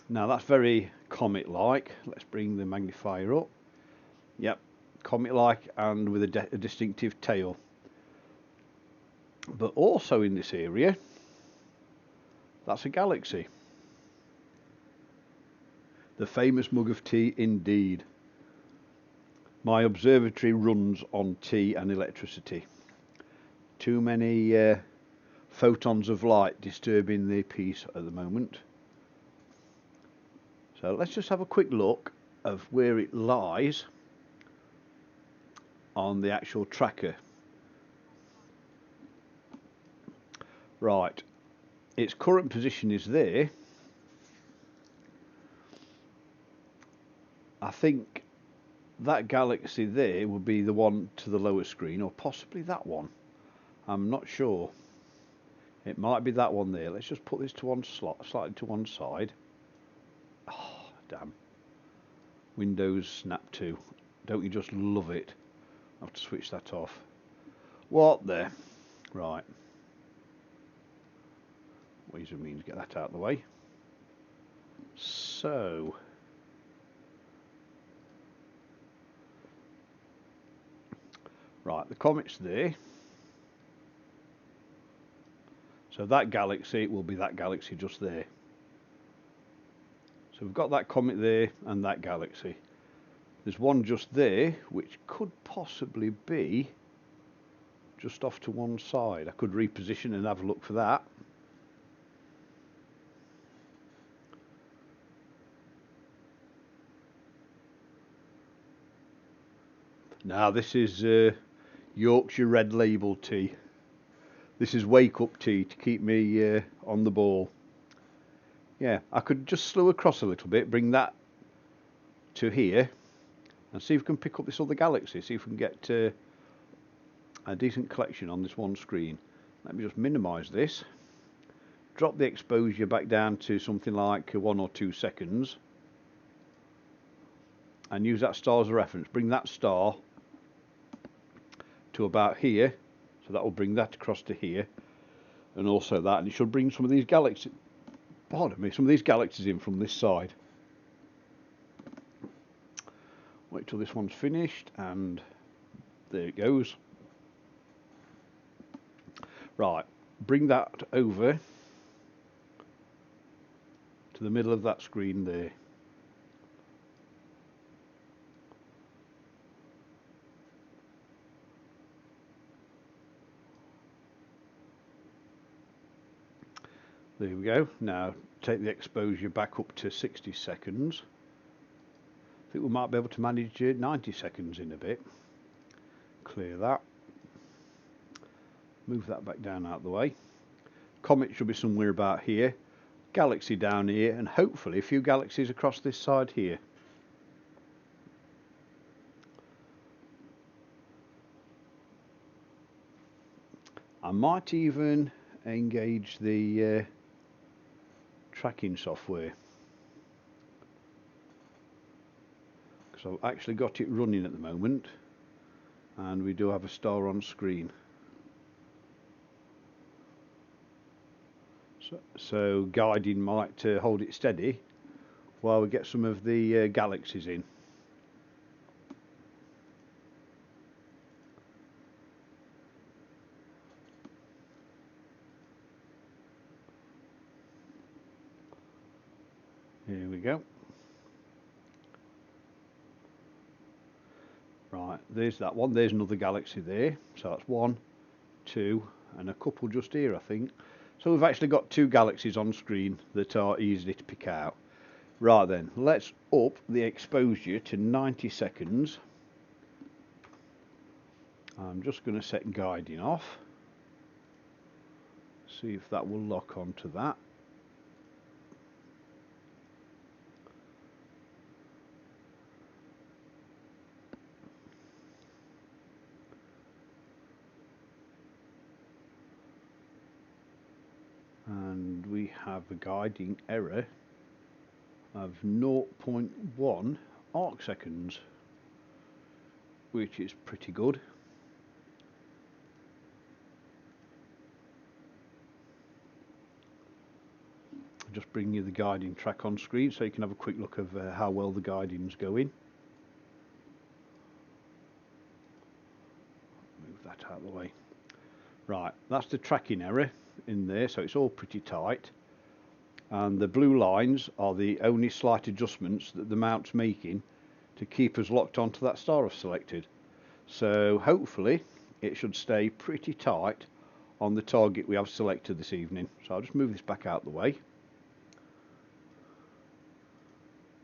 Now that's very comet-like. Let's bring the magnifier up. Yep, comet-like and with a distinctive tail. But also in this area, that's a galaxy. The famous mug of tea indeed. My observatory runs on tea and electricity. Too many photons of light disturbing the peace at the moment. So let's just have a quick look of where it lies on the actual tracker. Right, its current position is there. I think that galaxy there would be the one to the lower screen, or possibly that one. I'm not sure. It might be that one there. Let's just put this to one slot, slightly to one side. Oh, damn. Windows Snap 2. Don't you just love it? I have to switch that off. What the? Right. Ways and means, get that out of the way. So, right, the comet's there. So that galaxy will be that galaxy just there. So we've got that comet there and that galaxy. There's one just there, which could possibly be just off to one side. I could reposition and have a look for that. Now this is Yorkshire Red Label tea. This is wake up tea to keep me on the ball. Yeah, I could just slew across a little bit, bring that to here, and see if we can pick up this other galaxy, see if we can get a decent collection on this one screen. Let me just minimise this, drop the exposure back down to something like 1 or 2 seconds, and use that star as a reference. Bring that star to about here, so that will bring that across to here, and also that, and it should bring some of these galaxies, pardon me, some of these galaxies in from this side. Wait till this one's finished, and there it goes. Right, bring that over to the middle of that screen there. There we go. Now take the exposure back up to 60 seconds. I think we might be able to manage 90 seconds in a bit. Clear that. Move that back down out of the way. Comet should be somewhere about here. Galaxy down here, and hopefully a few galaxies across this side here. I might even engage the tracking software, because I've actually got it running at the moment, and we do have a star on screen. So guiding might hold it steady while we get some of the galaxies in. Here we go. Right, there's that one. There's another galaxy there. So that's 1, 2, and a couple just here, I think. So we've actually got 2 galaxies on screen that are easy to pick out. Right then, let's up the exposure to 90 seconds. I'm just going to set guiding off. See if that will lock onto that. And we have a guiding error of 0.1 arc seconds, which is pretty good. Just bring you the guiding track on screen so you can have a quick look of how well the guiding's going. Move that out of the way. Right, that's the tracking error in there, so it's all pretty tight. And the blue lines are the only slight adjustments that the mount's making to keep us locked onto that star I've selected. So hopefully it should stay pretty tight on the target we have selected this evening. So I'll just move this back out of the way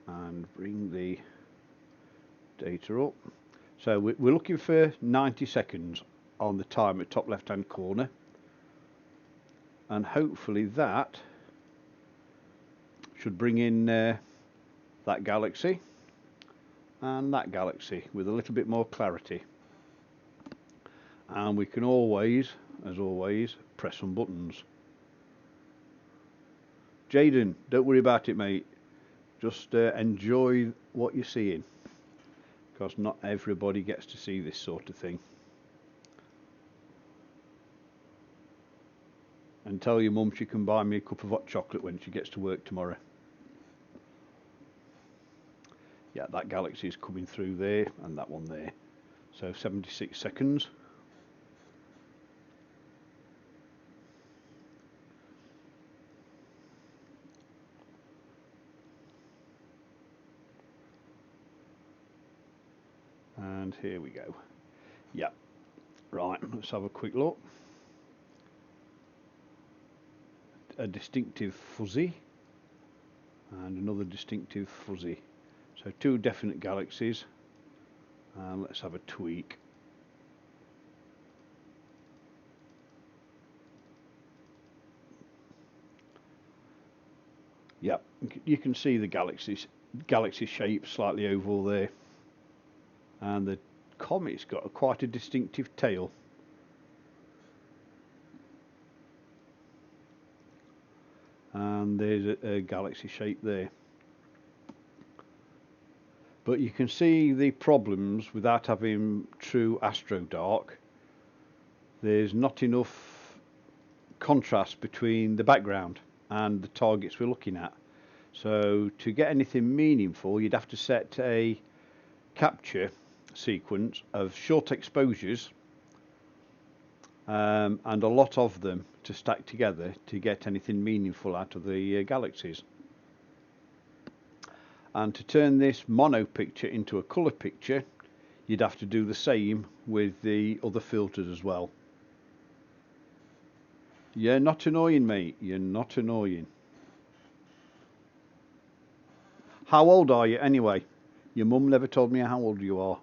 and bring the data up. So we're looking for 90 seconds on the timer top left hand corner, and hopefully that should bring in that galaxy and that galaxy with a little bit more clarity. And we can always, as always, press some buttons. Jaden, don't worry about it, mate. Just enjoy what you're seeing, because not everybody gets to see this sort of thing. And tell your mum she can buy me a cup of hot chocolate when she gets to work tomorrow. Yeah, that galaxy is coming through there, and that one there. So 76 seconds. And here we go. Yeah, right, let's have a quick look. A distinctive fuzzy and another distinctive fuzzy. So 2 definite galaxies, and let's have a tweak. Yep, you can see the galaxy shape slightly oval there, and the comet's got quite a distinctive tail. And there's a galaxy shape there. But you can see the problems without having true astro dark. There's not enough contrast between the background and the targets we're looking at. So to get anything meaningful, you'd have to set a capture sequence of short exposures and a lot of them to stack together to get anything meaningful out of the galaxies. And to turn this mono picture into a colour picture, you'd have to do the same with the other filters as well. You're not annoying, mate. You're not annoying. How old are you anyway? Your mum never told me how old you are.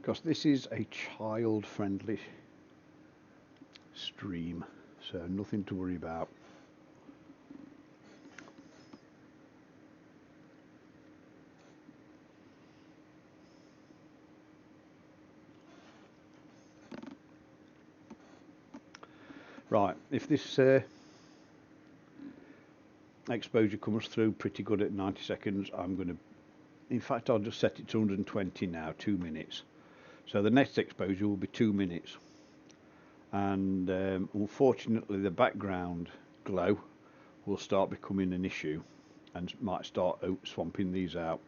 Because this is a child-friendly stream, so nothing to worry about. Right, if this exposure comes through pretty good at 90 seconds, I'm going to, in fact I'll just set it to 120 now, 2 minutes. So the next exposure will be 2 minutes. And unfortunately the background glow will start becoming an issue and might start swamping these out.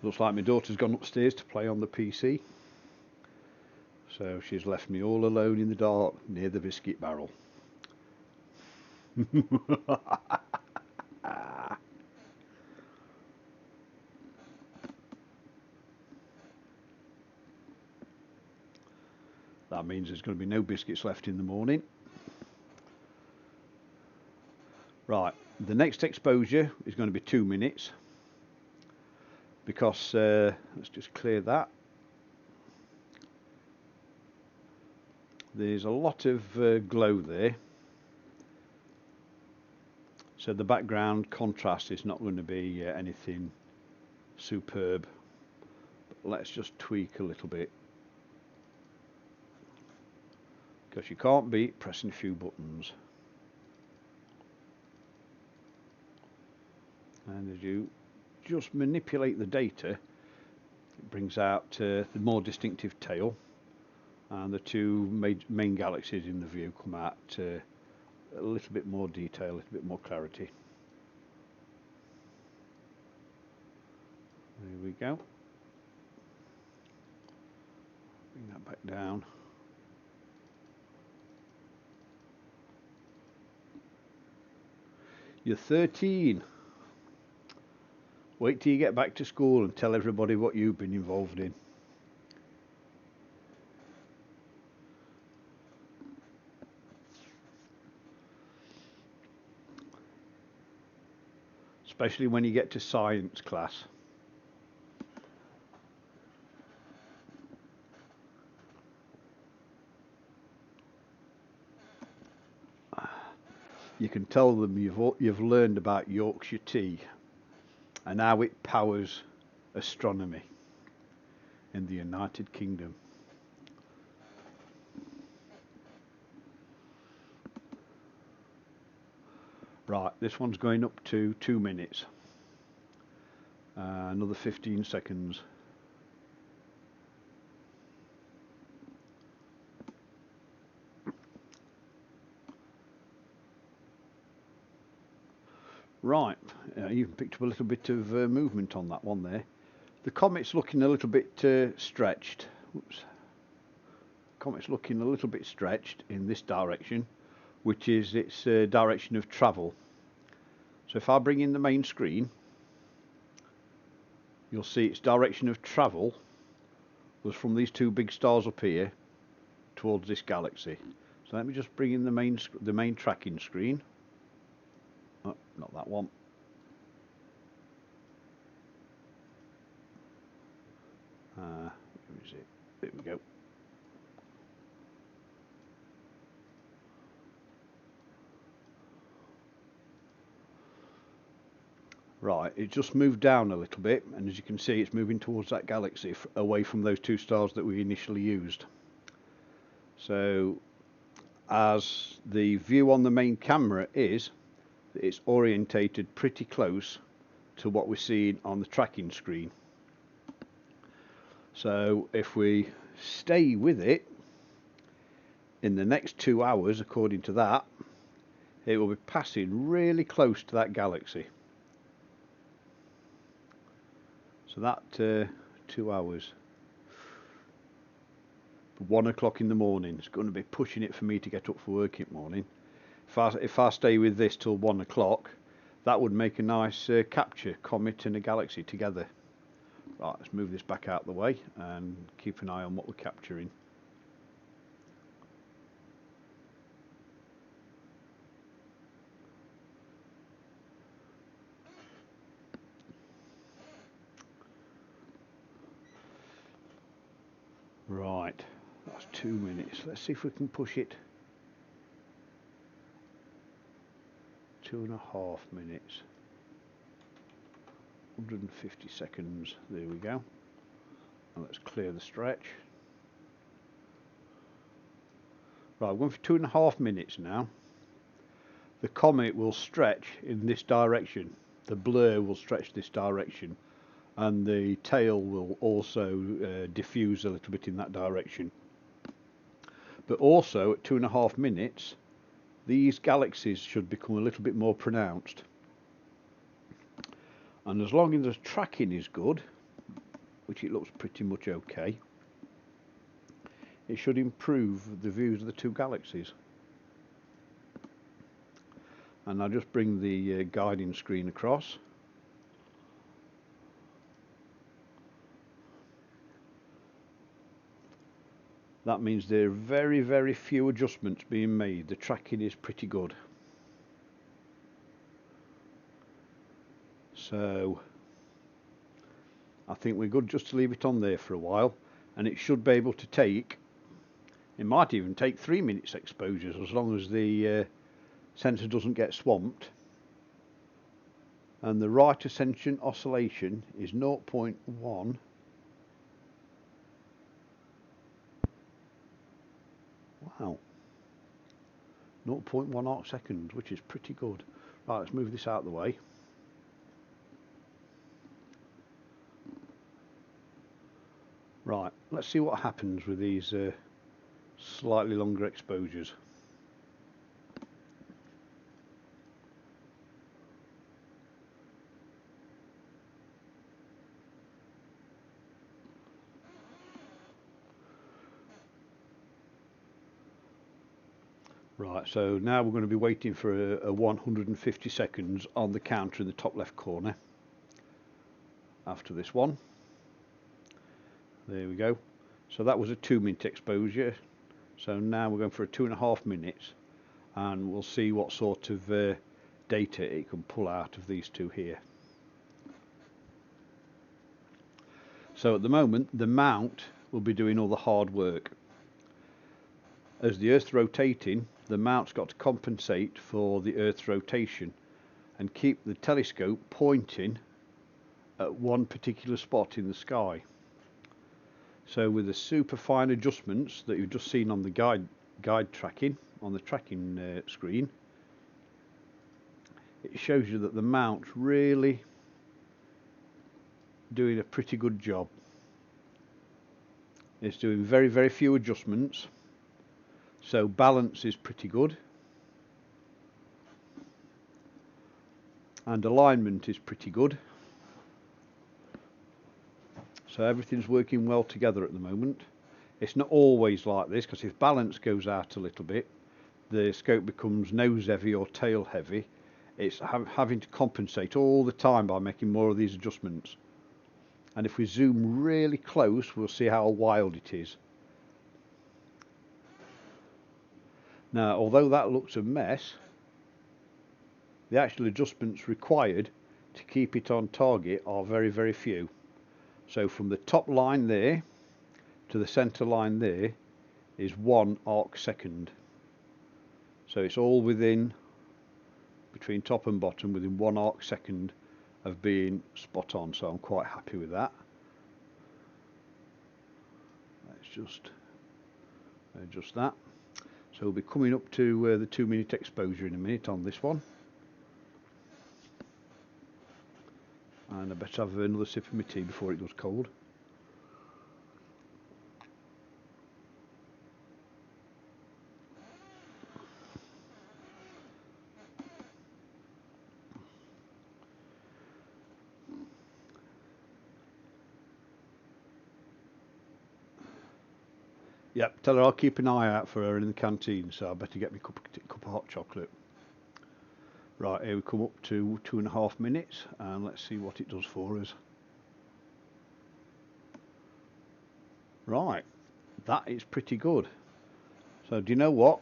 Looks like my daughter's gone upstairs to play on the PC. So she's left me all alone in the dark near the biscuit barrel. That means there's going to be no biscuits left in the morning. Right, the next exposure is going to be 2 minutes, because let's just clear that. There's a lot of glow there, so the background contrast is not going to be anything superb. But let's just tweak a little bit, because you can't beat pressing a few buttons. And as you just manipulate the data, it brings out the more distinctive tail, and the two main galaxies in the view come out a little bit more detail, a little bit more clarity. There we go. Bring that back down. You're 13. Wait till you get back to school and tell everybody what you've been involved in. Especially when you get to science class. You can tell them you've learned about Yorkshire tea and how it powers astronomy in the United Kingdom. Right, this one's going up to 2 minutes. Another 15 seconds. Right, you picked up a little bit of movement on that one there. The comet's looking a little bit stretched. Oops. Comet's looking a little bit stretched in this direction, which is its direction of travel. So if I bring in the main screen, you'll see its direction of travel was from these two big stars up here towards this galaxy. So let me just bring in the main tracking screen. Oh, not that one. Where is it? There we go. Right, it just moved down a little bit, and as you can see, it's moving towards that galaxy, away from those two stars that we initially used. So, as the view on the main camera is, it's orientated pretty close to what we're seeing on the tracking screen. So, if we stay with it, in the next 2 hours, according to that, it will be passing really close to that galaxy. So that 2 hours, 1 o'clock in the morning, it's going to be pushing it for me to get up for work in the morning. If I stay with this till 1 o'clock, that would make a nice capture comet and a galaxy together. Right, let's move this back out of the way and keep an eye on what we're capturing. Right, that's 2 minutes. Let's see if we can push it 2.5 minutes. 150 seconds. There we go. And let's clear the stretch. Right, I'm going for 2.5 minutes now. The comet will stretch in this direction. The blur will stretch this direction, and the tail will also diffuse a little bit in that direction. But also at 2.5 minutes, these galaxies should become a little bit more pronounced. And as long as the tracking is good, which it looks pretty much okay, it should improve the views of the two galaxies. And I'll just bring the guiding screen across. That means there are very, very few adjustments being made. The tracking is pretty good. So I think we're good just to leave it on there for a while, and it should be able to take, it might even take 3 minutes exposures as long as the sensor doesn't get swamped. And the right ascension oscillation is 0.1. Wow, 0.1 arc seconds, which is pretty good. Right, let's move this out of the way. Right, let's see what happens with these slightly longer exposures. Right, so now we're going to be waiting for a 150 seconds on the counter in the top left corner. After this one, there we go. So that was a 2-minute exposure. So now we're going for a 2.5 minutes, and we'll see what sort of data it can pull out of these two here. So at the moment, the mount will be doing all the hard work. As the Earth's rotating, the mount's got to compensate for the Earth's rotation and keep the telescope pointing at one particular spot in the sky. So with the super fine adjustments that you've just seen on the guide tracking, on the tracking screen, it shows you that the mount's really doing a pretty good job. It's doing very, very few adjustments. So balance is pretty good, and alignment is pretty good. So everything's working well together at the moment. It's not always like this, because if balance goes out a little bit, the scope becomes nose heavy or tail heavy. It's having to compensate all the time by making more of these adjustments. And if we zoom really close, we'll see how wild it is. Now, although that looks a mess, the actual adjustments required to keep it on target are very, very few. So from the top line there to the center line there is 1 arc second. So it's all within, between top and bottom, within 1 arc second of being spot on. So I'm quite happy with that. Let's just adjust that. So we'll be coming up to the 2-minute exposure in a minute on this one. And I better have another sip of my tea before it goes cold. Yep, tell her I'll keep an eye out for her in the canteen, so I better get me a cup of hot chocolate. Right, here we come up to 2.5 minutes, and let's see what it does for us. Right, that is pretty good. So do you know what?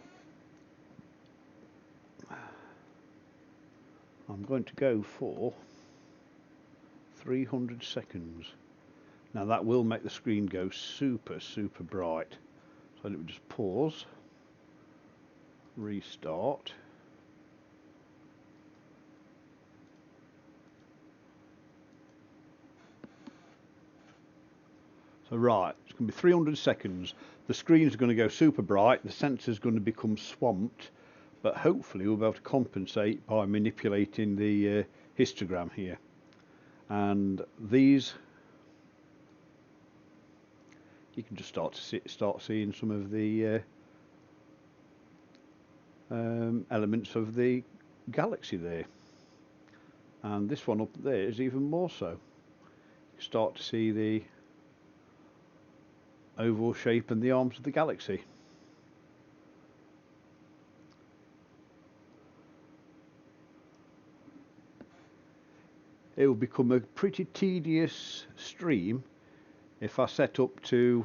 I'm going to go for 300 seconds. Now that will make the screen go super, super bright. So So let me just pause, restart. So right, it's going to be 300 seconds. The screen's going to go super bright, the sensor's going to become swamped, but hopefully we'll be able to compensate by manipulating the histogram here. And these, you can just start seeing some of the elements of the galaxy there. And this one up there is even more so. You start to see the oval shape and the arms of the galaxy. It will become a pretty tedious stream if I set up to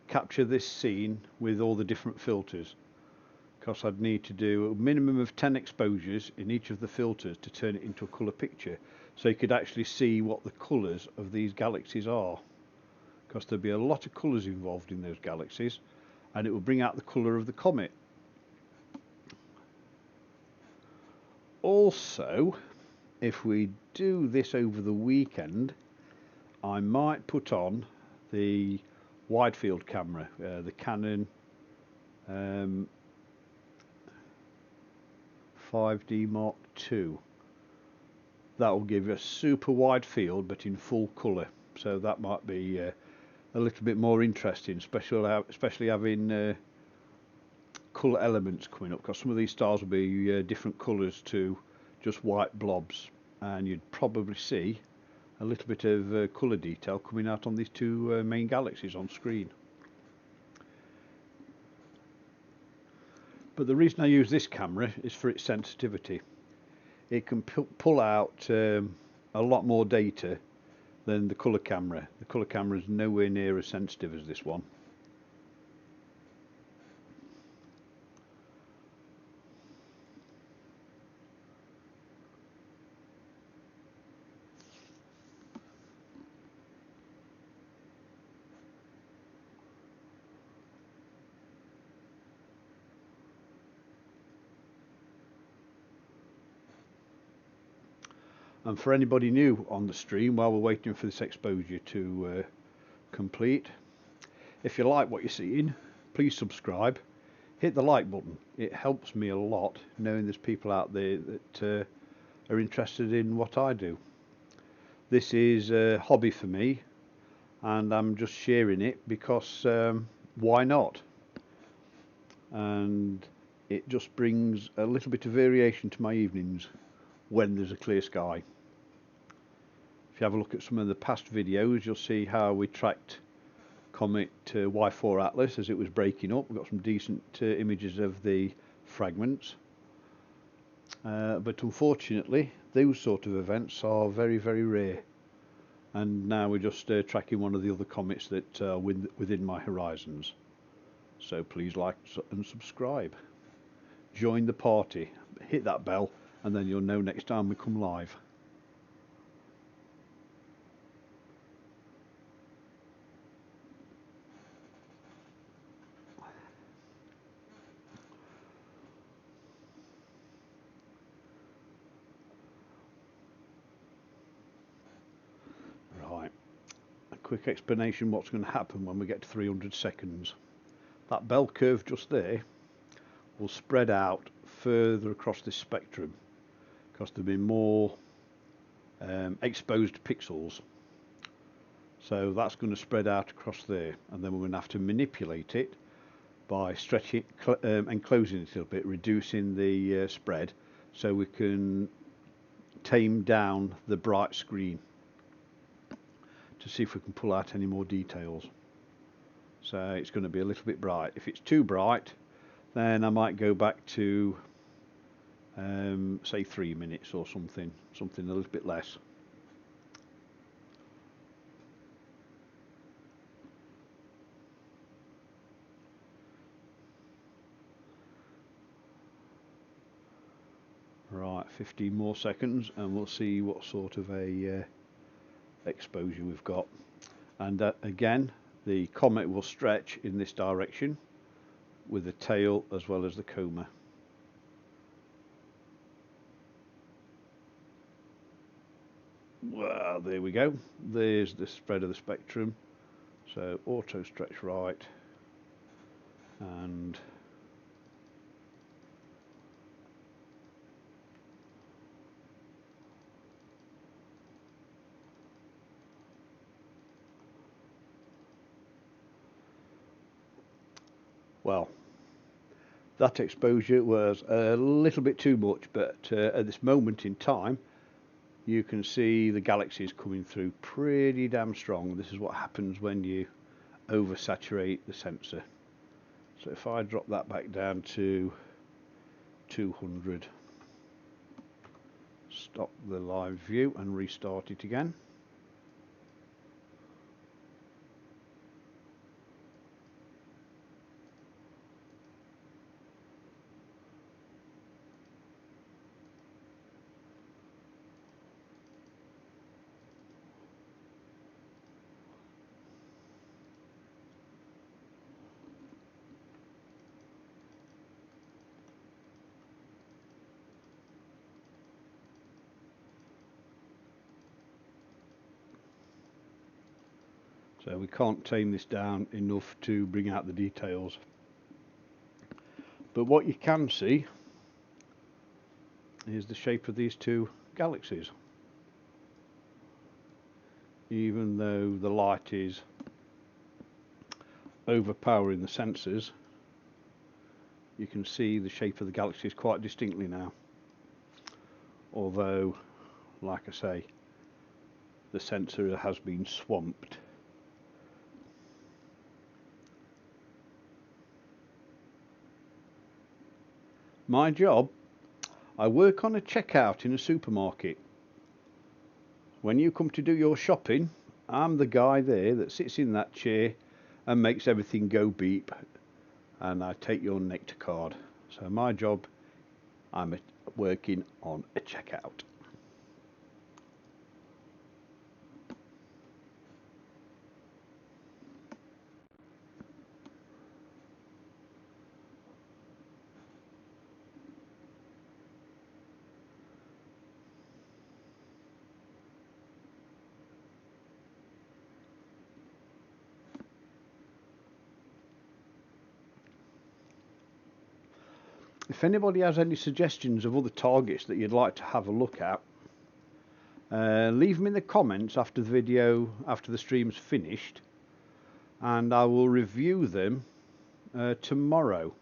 capture this scene with all the different filters, because I'd need to do a minimum of 10 exposures in each of the filters to turn it into a colour picture, so you could actually see what the colours of these galaxies are, because there'll be a lot of colours involved in those galaxies, and it will bring out the colour of the comet. Also, if we do this over the weekend, I might put on the wide field camera, the Canon 5D Mark II. That will give you a super wide field but in full colour, so that might be a little bit more interesting, especially having colour elements coming up, because some of these stars will be different colours to just white blobs, and you'd probably see a little bit of colour detail coming out on these two main galaxies on screen. But the reason I use this camera is for its sensitivity. It can pull out a lot more data than the colour camera. The colour camera is nowhere near as sensitive as this one. And for anybody new on the stream, while we're waiting for this exposure to complete, if you like what you're seeing, please subscribe, hit the like button. It helps me a lot knowing there's people out there that are interested in what I do. This is a hobby for me, and I'm just sharing it because why not? And it just brings a little bit of variation to my evenings when there's a clear sky. If you have a look at some of the past videos, you'll see how we tracked Comet Y4 Atlas as it was breaking up. We've got some decent images of the fragments, but unfortunately those sort of events are very, very rare, and now we're just tracking one of the other comets that are within my horizons. So please like and subscribe, join the party, hit that bell, and then you'll know next time we come live. Right, a quick explanation what's going to happen when we get to 300 seconds. That bell curve just there will spread out further across this spectrum because there'll be more exposed pixels. So that's going to spread out across there, and then we're going to have to manipulate it by stretching, enclosing it a little bit, reducing the spread, so we can tame down the bright screen to see if we can pull out any more details. So it's going to be a little bit bright. If it's too bright, then I might go back to say 3 minutes or something a little bit less. Right, 15 more seconds and we'll see what sort of a exposure we've got. And again, the comet will stretch in this direction with the tail as well as the coma. Well, there we go. There's the spread of the spectrum. So auto stretch right, and well, that exposure was a little bit too much, but at this moment in time you can see the galaxies coming through pretty damn strong. This is what happens when you oversaturate the sensor. So if I drop that back down to 200, stop the live view and restart it again. So we can't tame this down enough to bring out the details. But what you can see is the shape of these two galaxies. Even though the light is overpowering the sensors, you can see the shape of the galaxies quite distinctly now. Although, like I say, the sensor has been swamped. My job, I work on a checkout in a supermarket. When you come to do your shopping, I'm the guy there that sits in that chair and makes everything go beep, and I take your nectar card. So my job, I'm working on a checkout. If anybody has any suggestions of other targets that you'd like to have a look at, leave them in the comments after the video, after the stream's finished, and I will review them tomorrow.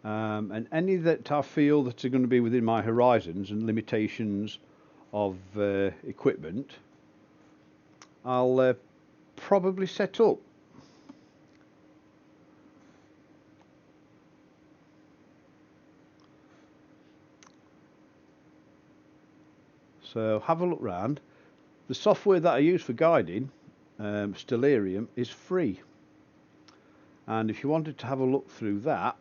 And any that I feel that are going to be within my horizons and limitations of equipment, I'll probably set up. So have a look round. The software that I use for guiding, Stellarium, is free. And if you wanted to have a look through that,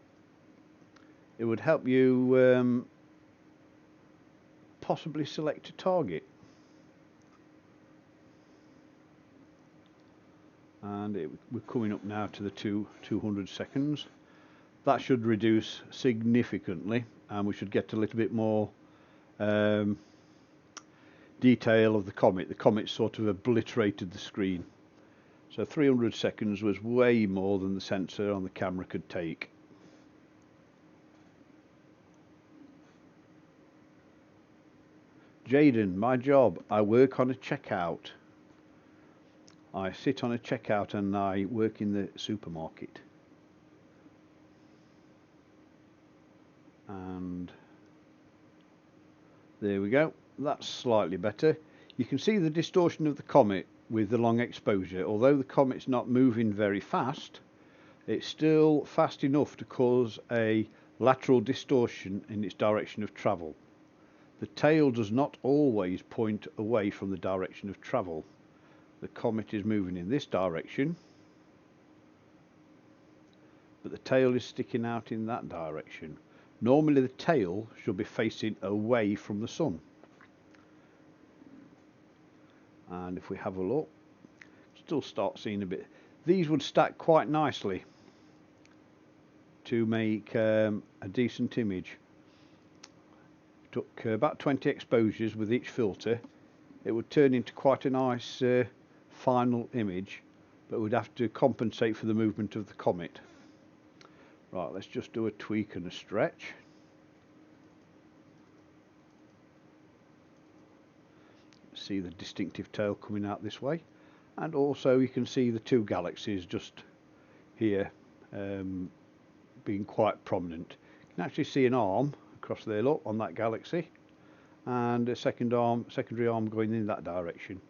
it would help you possibly select a target. And we're coming up now to the 200 seconds. That should reduce significantly, and we should get a little bit more detail of the comet. The comet sort of obliterated the screen. So 300 seconds was way more than the sensor on the camera could take. Jaden, my job, I work on a checkout. I sit on a checkout and I work in the supermarket. And there we go. That's slightly better. You can see the distortion of the comet with the long exposure. Although the comet's not moving very fast, it's still fast enough to cause a lateral distortion in its direction of travel. The tail does not always point away from the direction of travel. The comet is moving in this direction, but the tail is sticking out in that direction. Normally the tail should be facing away from the sun. And if we have a look, still start seeing a bit. These would stack quite nicely to make a decent image. Took about 20 exposures with each filter. It would turn into quite a nice final image, but we'd have to compensate for the movement of the comet. Right, let's just do a tweak and a stretch. See the distinctive tail coming out this way, and also you can see the two galaxies just here being quite prominent. You can actually see an arm across there, look, on that galaxy, and a secondary arm going in that direction.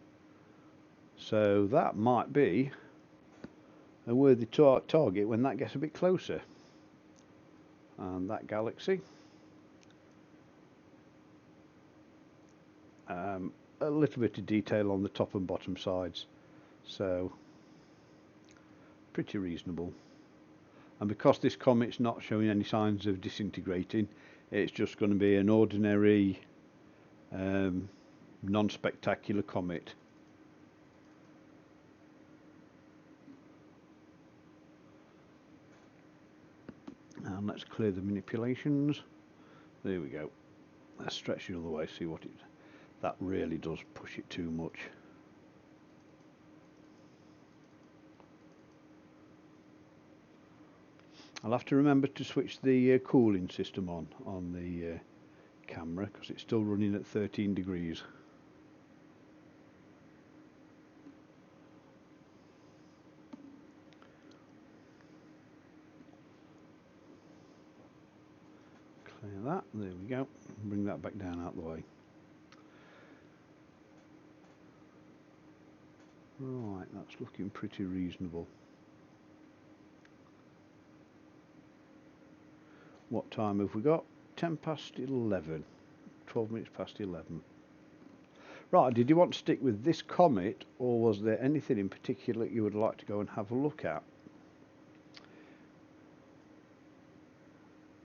So that might be a worthy target when that gets a bit closer. And that galaxy, a little bit of detail on the top and bottom sides, so pretty reasonable. And because this comet's not showing any signs of disintegrating, it's just going to be an ordinary non-spectacular comet. And let's clear the manipulations. There we go. Let's stretch the other way, see what it... That really does push it too much. I'll have to remember to switch the cooling system on the camera, because it's still running at 13 degrees. Clear that, there we go. Bring that back down out the way. Right, that's looking pretty reasonable. What time have we got? 10 past 11. 12 minutes past 11. Right, did you want to stick with this comet, or was there anything in particular you would like to go and have a look at?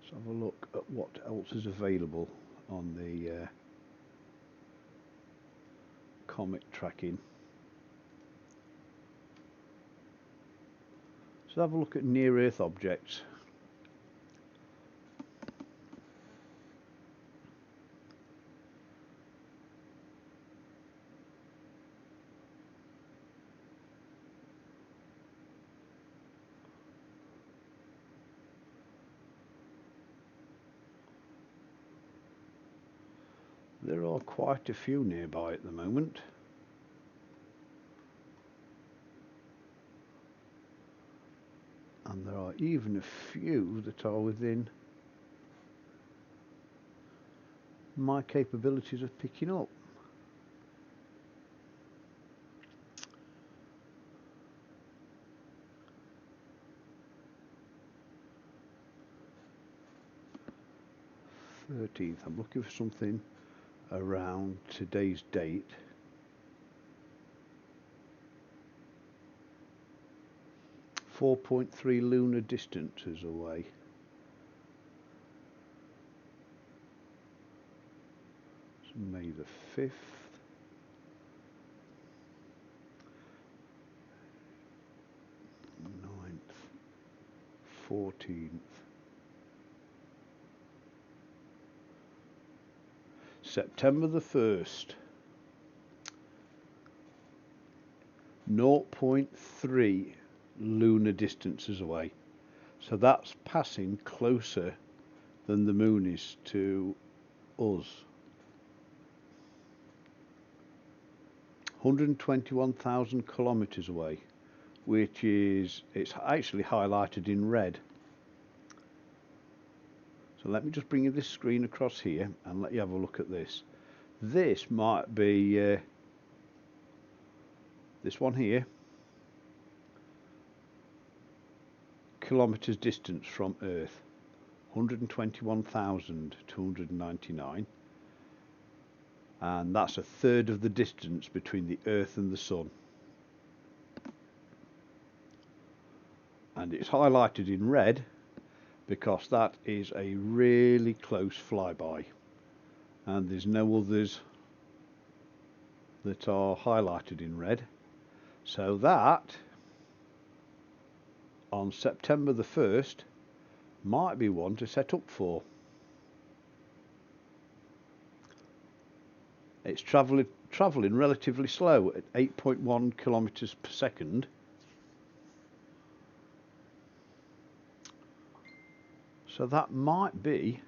Let's have a look at what else is available on the comet tracking. So have a look at near-Earth objects. There are quite a few nearby at the moment. And there are even a few that are within my capabilities of picking up. '13th, I'm looking for something around today's date. .3 lunar distances away. It's May the 5th. 9th. 14th. September the 1st. 0.3 lunar distances away, so that's passing closer than the moon is to us. 121,000 kilometers away, which is, it's actually highlighted in red. So let me just bring you this screen across here and let you have a look at this. This might be this one here, kilometers distance from Earth, 121,299, and that's a third of the distance between the Earth and the Sun. And it's highlighted in red because that is a really close flyby, and there's no others that are highlighted in red. So that on September the 1st might be one to set up for. It's travelling relatively slow at 8.1 kilometers per second. So that might be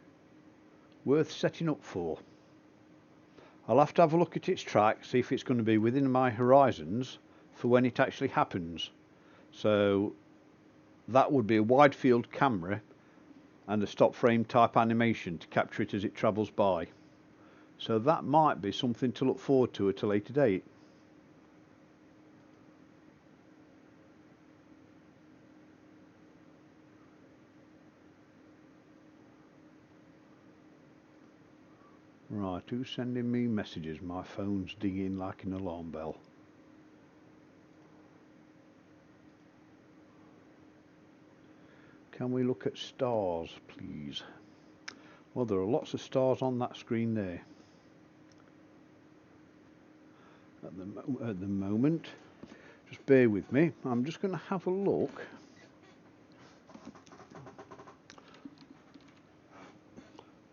worth setting up for. I'll have to have a look at its track, see if it's going to be within my horizons for when it actually happens. So that would be a wide field camera and a stop frame type animation to capture it as it travels by. So that might be something to look forward to at a later date. Right, who's sending me messages? My phone's dinging like an alarm bell. Can we look at stars, please? Well, there are lots of stars on that screen there. At the moment, just bear with me. I'm just going to have a look.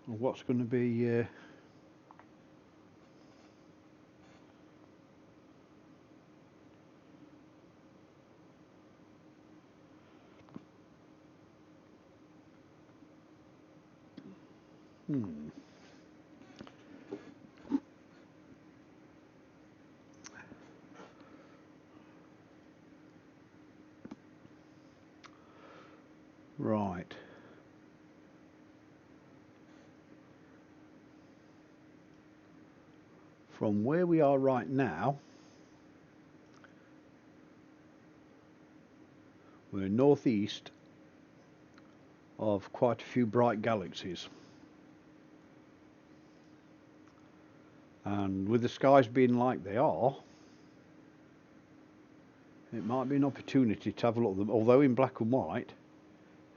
What's going to be right. From where we are right now, we're northeast of quite a few bright galaxies. And with the skies being like they are, it might be an opportunity to have a look at them. Although in black and white,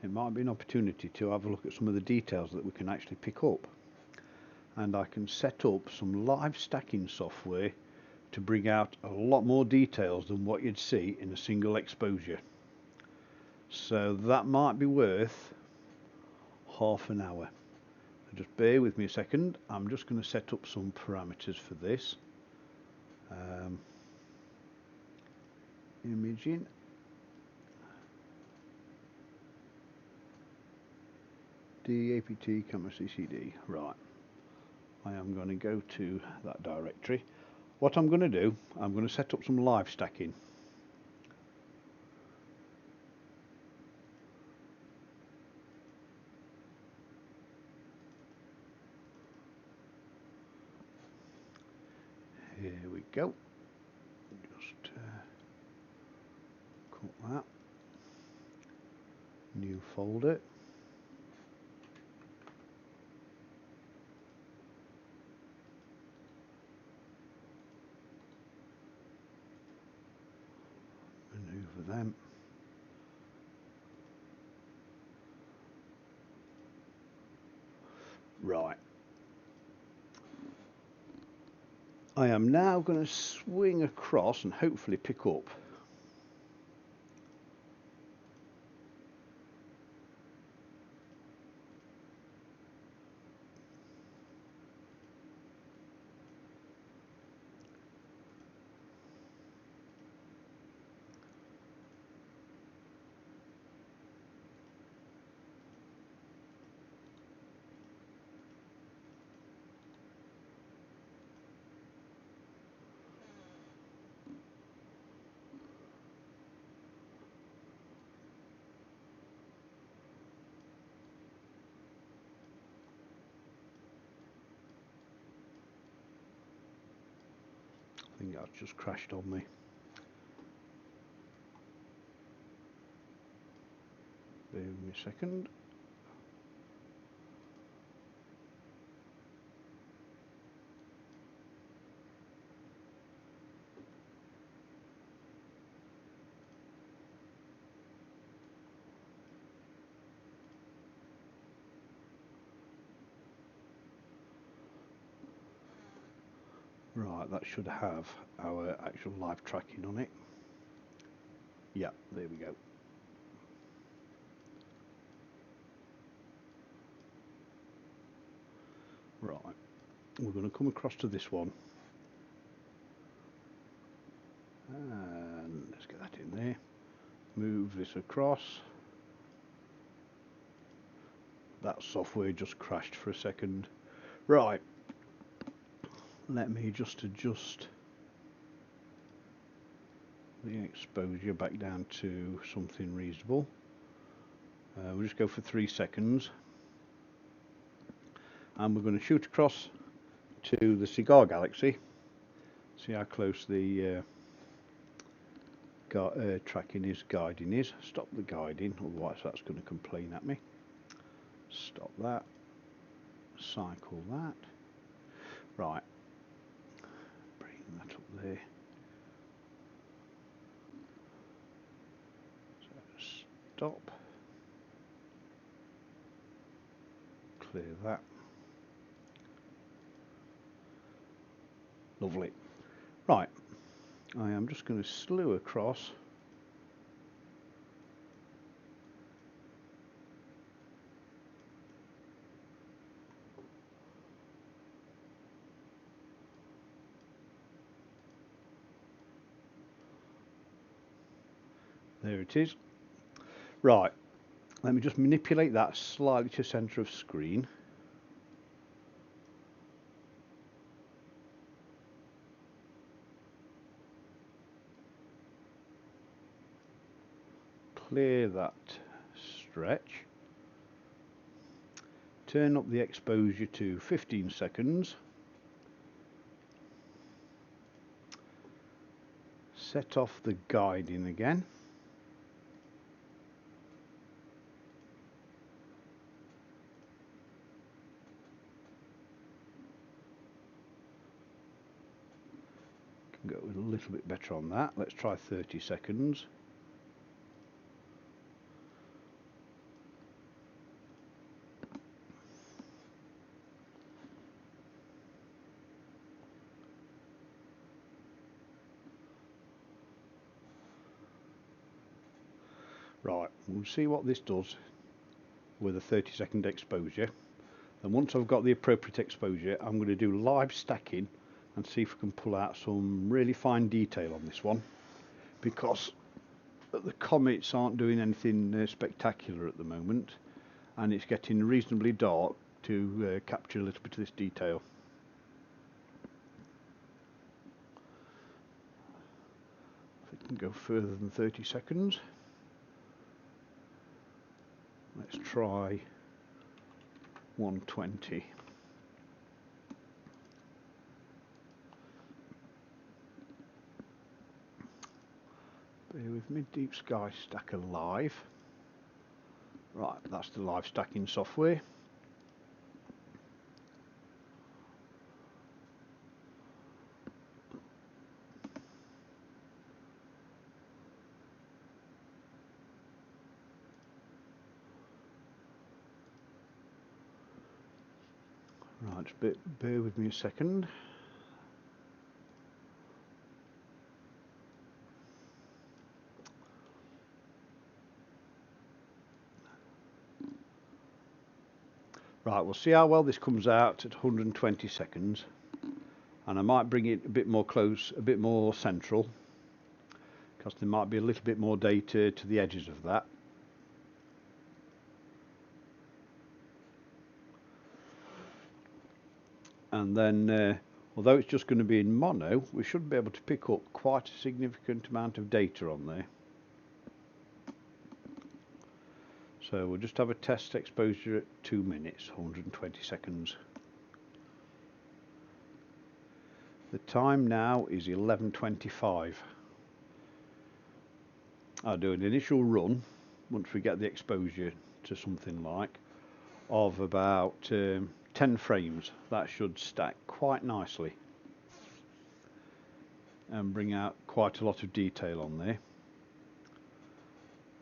it might be an opportunity to have a look at some of the details that we can actually pick up. And I can set up some live stacking software to bring out a lot more details than what you'd see in a single exposure. So that might be worth half an hour. Just bear with me a second. I'm just going to set up some parameters for this. Imaging. DAPT camera CCD. Right. I am going to go to that directory. What I'm going to do, I'm going to set up some live stacking. Here we go. Just cut that. New folder. Maneuver them. Right. I am now going to swing across and hopefully pick up I think that's just crashed on me. Bear with me a second. Right, that should have our actual live tracking on it. Yeah, there we go. Right, we're going to come across to this one. And let's get that in there. Move this across. That software just crashed for a second. Right, let me just adjust the exposure back down to something reasonable. We'll just go for 3 seconds. And we're going to shoot across to the cigar galaxy. See how close the tracking is, guiding is. Stop the guiding, otherwise that's going to complain at me. Stop that. Cycle that. Right. Bring that up there. So stop. Clear that. Lovely. Right. I am just going to slew across. There it is. Right, let me just manipulate that slightly to centre of screen. Clear that stretch. Turn up the exposure to 15 seconds. Set off the guiding again. Can go a little bit better on that. Let's try 30 seconds. Right, we'll see what this does with a 30-second exposure. And once I've got the appropriate exposure, I'm going to do live stacking and see if we can pull out some really fine detail on this one, because the comets aren't doing anything spectacular at the moment, and it's getting reasonably dark to capture a little bit of this detail. If it can go further than 30 seconds. Let's try 120. Bear with me, Deep Sky Stacker Live. Right, that's the live stacking software. Right, just bear with me a second. Right, we'll see how well this comes out at 120 seconds, and I might bring it a bit more close, a bit more central, because there might be a little bit more data to the edges of that. And then, although it's just going to be in mono, we should be able to pick up quite a significant amount of data on there. So we'll just have a test exposure at 2 minutes, 120 seconds. The time now is 11:25. I'll do an initial run once we get the exposure to something like of about 10 frames. That should stack quite nicely and bring out quite a lot of detail on there.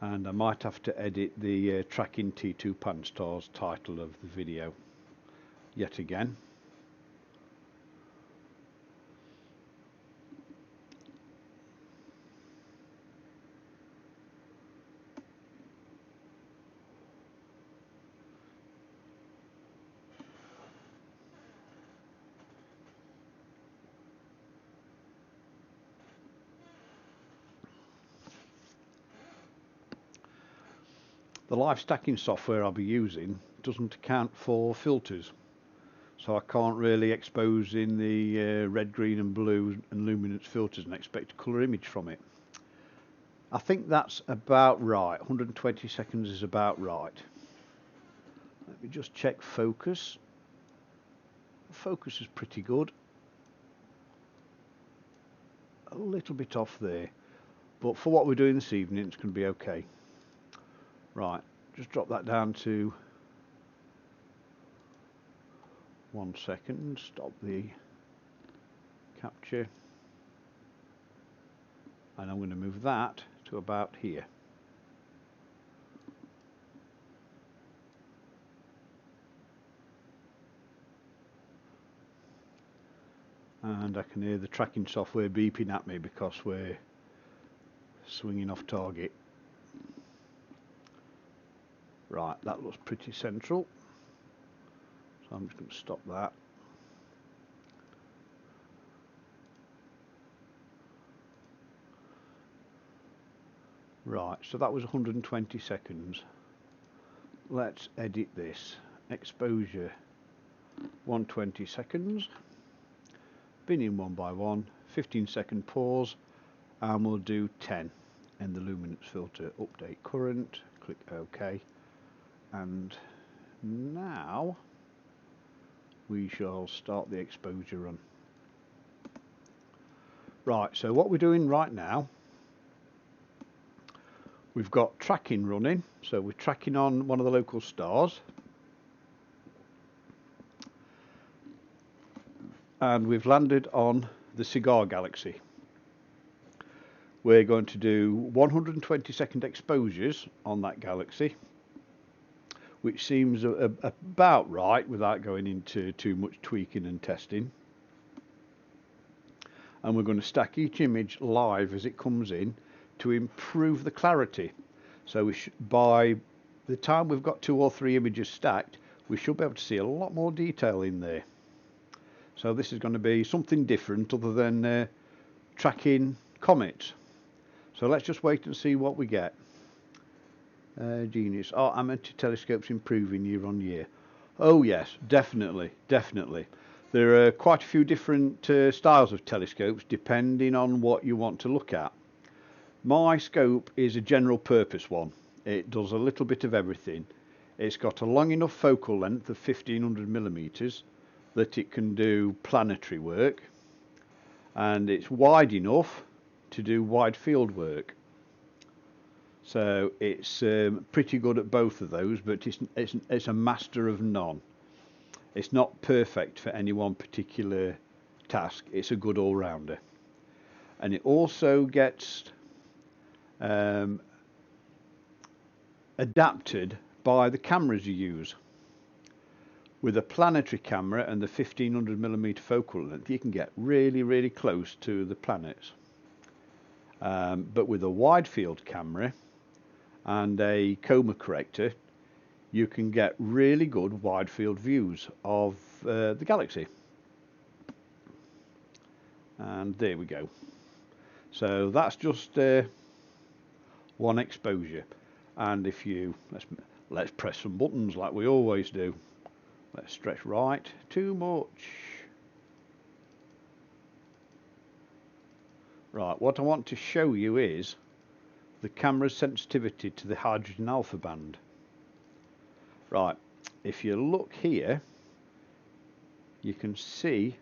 And I might have to edit the tracking T2 PANSTARRS title of the video yet again. The live stacking software I'll be using doesn't account for filters, so I can't really expose in the red, green and blue and luminance filters and expect a colour image from it. I think that's about right. 120 seconds is about right. Let me just check focus. Focus is pretty good. A little bit off there, but for what we're doing this evening it's going to be okay. Right, just drop that down to 1 second, stop the capture, and I'm going to move that to about here. And I can hear the tracking software beeping at me because we're swinging off target. Right, that looks pretty central, so I'm just going to stop that. Right, so that was 120 seconds. Let's edit this. Exposure 120 seconds. Binning 1 by 1, 15-second pause, and we'll do 10 in the luminance filter. Update current, click OK, and now we shall start the exposure run. Right, so what we're doing right now, we've got tracking running, so we're tracking on one of the local stars, and we've landed on the Cigar Galaxy. We're going to do 120-second exposures on that galaxy, which seems about right without going into too much tweaking and testing. And we're going to stack each image live as it comes in to improve the clarity. So by the time we've got 2 or 3 images stacked, we should be able to see a lot more detail in there. So this is going to be something different other than tracking comets. So let's just wait and see what we get. Genius. Are amateur telescopes improving year on year? Oh yes, definitely, definitely. There are quite a few different styles of telescopes depending on what you want to look at. My scope is a general purpose one. It does a little bit of everything. It's got a long enough focal length of 1500 millimeters that it can do planetary work, and it's wide enough to do wide field work. So it's pretty good at both of those, but it's a master of none. It's not perfect for any one particular task. It's a good all-rounder. And it also gets adapted by the cameras you use. With a planetary camera and the 1500 millimeter focal length, you can get really, really close to the planets. But with a wide field camera and a coma corrector, you can get really good wide field views of the galaxy. And there we go. So that's just one exposure. And if you let's press some buttons like we always do. Let's stretch right. Too much. Right, what I want to show you is the camera's sensitivity to the hydrogen alpha band. Right, if you look here, you can see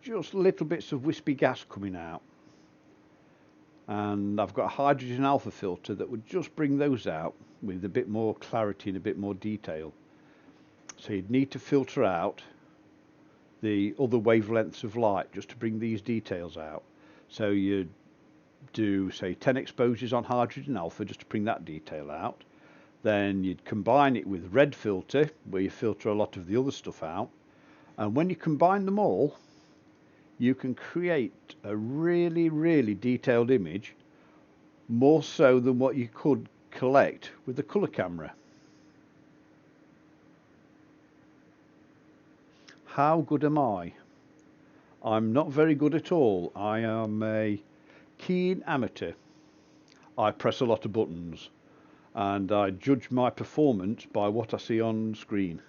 just little bits of wispy gas coming out. And I've got a hydrogen alpha filter that would just bring those out with a bit more clarity and a bit more detail. So you'd need to filter out the other wavelengths of light just to bring these details out. So you'd do, say, 10 exposures on hydrogen alpha just to bring that detail out. Then you'd combine it with red filter, where you filter a lot of the other stuff out. And when you combine them all, you can create a really, really detailed image, more so than what you could collect with the colour camera. How good am I? I'm not very good at all. I am a keen amateur. I press a lot of buttons. and I judge my performance by what I see on screen.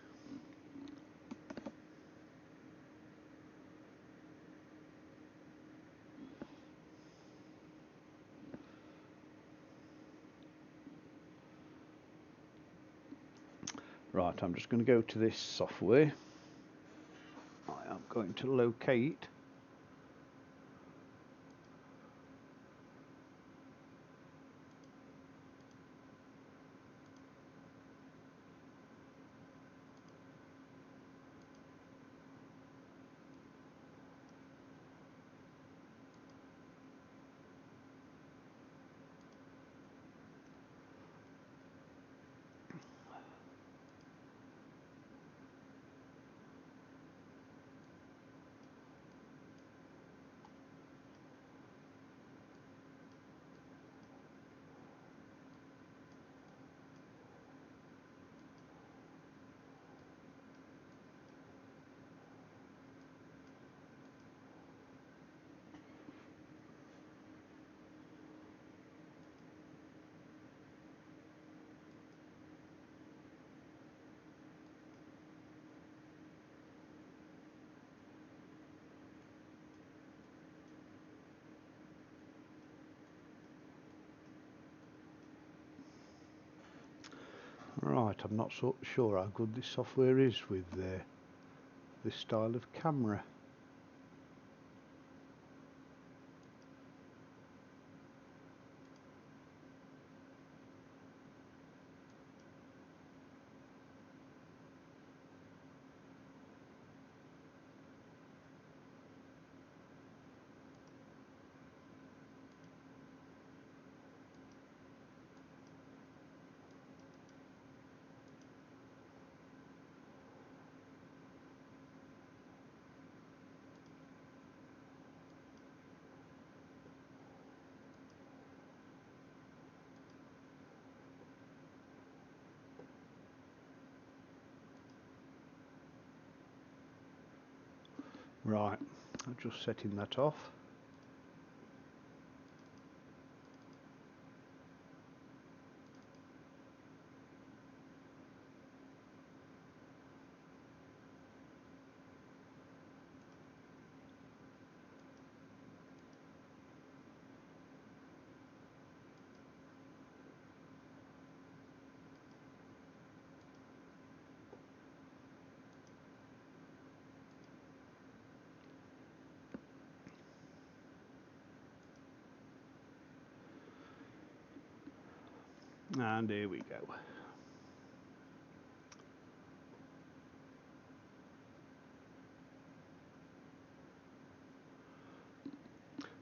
Right, I'm just going to go to this software. I am going to locate Right, I'm not so sure how good this software is with this style of camera. Right, I'm just setting that off. And here we go.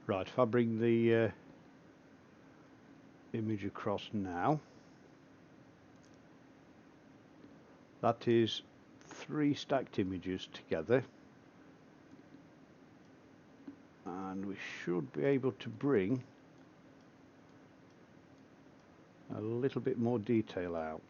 Right, if I bring the image across now, that is 3 stacked images together, and we should be able to bring a little bit more detail out.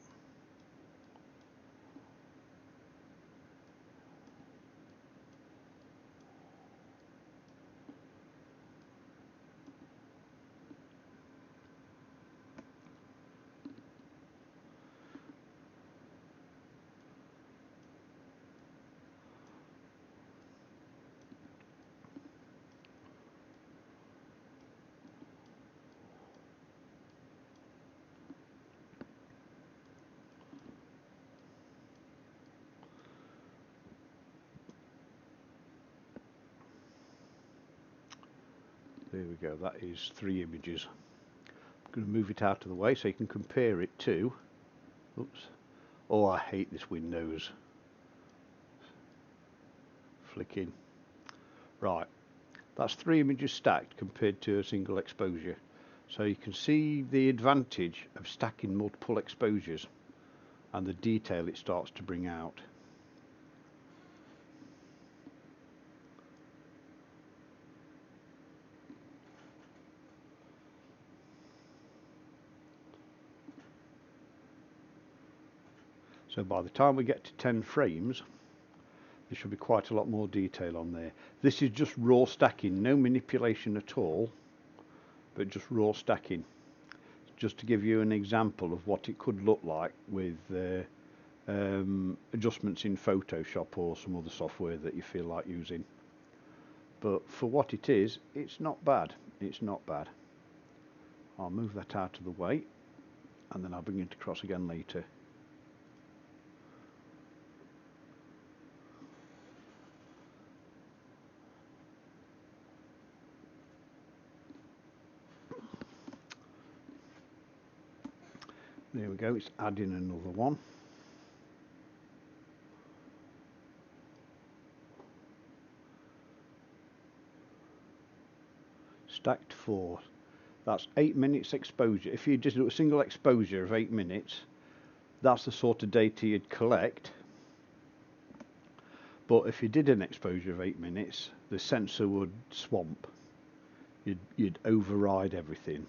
There we go, that is 3 images. I'm going to move it out of the way so you can compare it to, oops, oh, I hate this Windows flicking. Right, that's 3 images stacked compared to a single exposure. So you can see the advantage of stacking multiple exposures and the detail it starts to bring out. So by the time we get to 10 frames, there should be quite a lot more detail on there. This is just raw stacking, no manipulation at all, but just raw stacking. just to give you an example of what it could look like with adjustments in Photoshop or some other software that you feel like using. But for what it is, it's not bad. It's not bad. I'll move that out of the way and then I'll bring it across again later. There we go, it's adding another one. Stacked 4. That's 8 minutes exposure. If you just do a single exposure of 8 minutes, that's the sort of data you'd collect. But if you did an exposure of 8 minutes, the sensor would swamp. You'd override everything.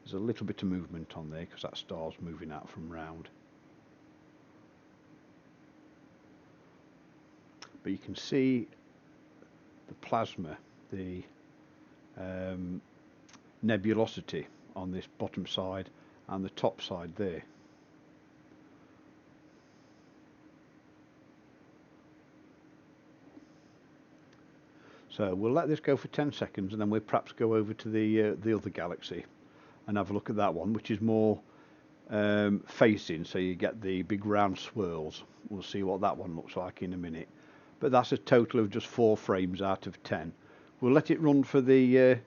There's a little bit of movement on there because that star's moving out from round. But you can see the plasma, the nebulosity on this bottom side and the top side there. So we'll let this go for 10 seconds and then we'll perhaps go over to the other galaxy and have a look at that one, which is more facing, so you get the big round swirls. We'll see what that one looks like in a minute. But that's a total of just 4 frames out of 10. We'll let it run for the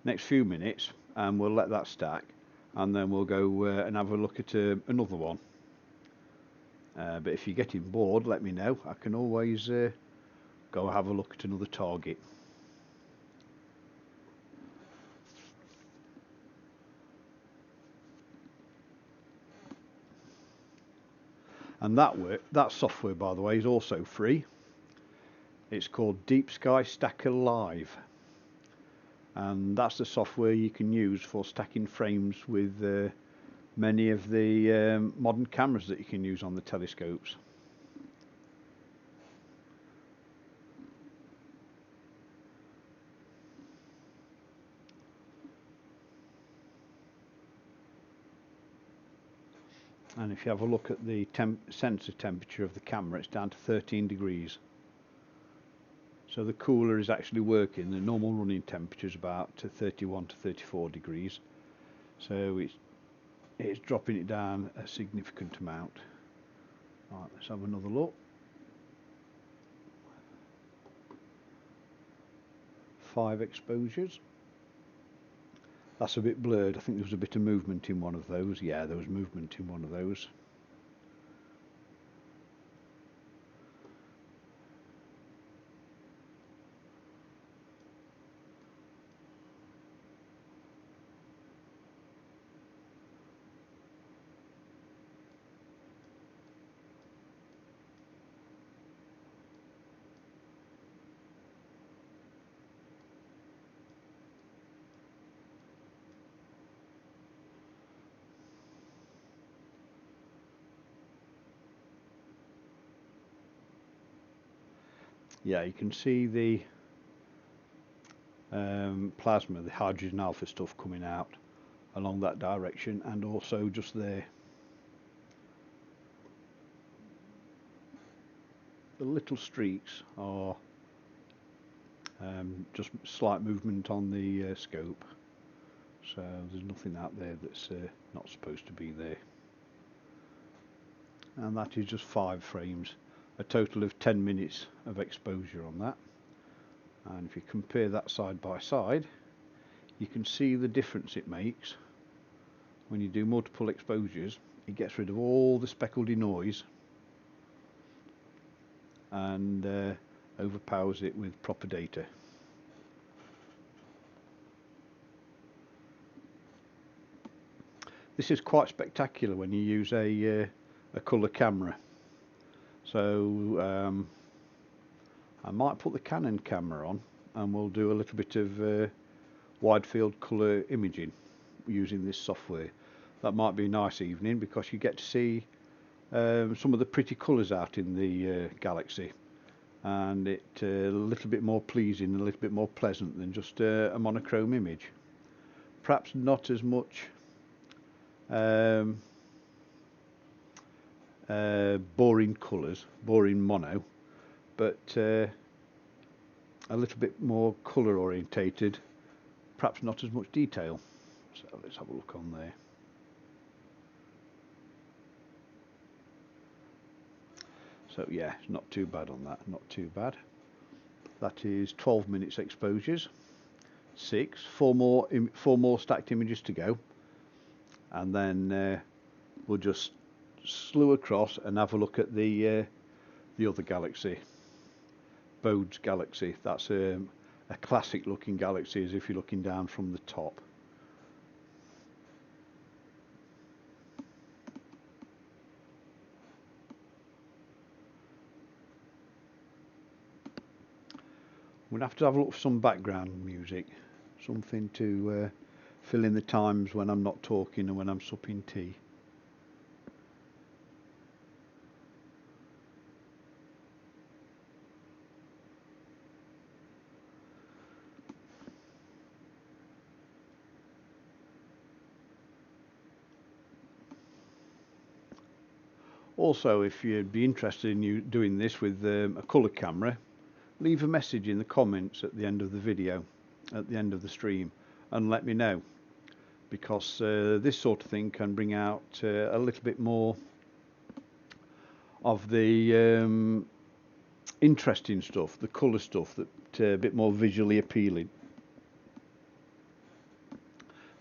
next few minutes and we'll let that stack, and then we'll go and have a look at another one. But if you're getting bored, let me know. I can always go have a look at another target. And that software, by the way, is also free. It's called Deep Sky Stacker Live, and that's the software you can use for stacking frames with many of the modern cameras that you can use on the telescopes. And if you have a look at the sensor temperature of the camera, it's down to 13 degrees. So the cooler is actually working. The normal running temperature is about 31 to 34 degrees. So it's dropping it down a significant amount. Right, let's have another look. 5 exposures. That's a bit blurred. I think there was a bit of movement in one of those. Yeah, there was movement in one of those. Yeah, you can see the plasma, the hydrogen alpha stuff coming out along that direction, and also just there. The little streaks are just slight movement on the scope, so there's nothing out there that's not supposed to be there. And that is just 5 frames, a total of 10 minutes of exposure on that. And if you compare that side by side, you can see the difference it makes. When you do multiple exposures, it gets rid of all the speckledy noise and overpowers it with proper data. This is quite spectacular when you use a colour camera. So I might put the Canon camera on and we'll do a little bit of wide field colour imaging using this software. That might be a nice evening because you get to see some of the pretty colours out in the galaxy, and it's a little bit more pleasing and a little bit more pleasant than just a monochrome image. perhaps not as much boring colours, boring mono, but a little bit more colour orientated, perhaps not as much detail. So let's have a look on there. So yeah, it's not too bad on that, not too bad. That is 12 minutes exposures, 4 more stacked images to go, and then we'll just slew across and have a look at the other galaxy, Bode's galaxy. That's a classic looking galaxy, as if you're looking down from the top. We'll have to have a look for some background music, something to fill in the times when I'm not talking and when I'm supping tea. Also, if you'd be interested in you doing this with a colour camera, leave a message in the comments at the end of the video, at the end of the stream, and let me know, because this sort of thing can bring out a little bit more of the interesting stuff, the colour stuff, that a bit more visually appealing.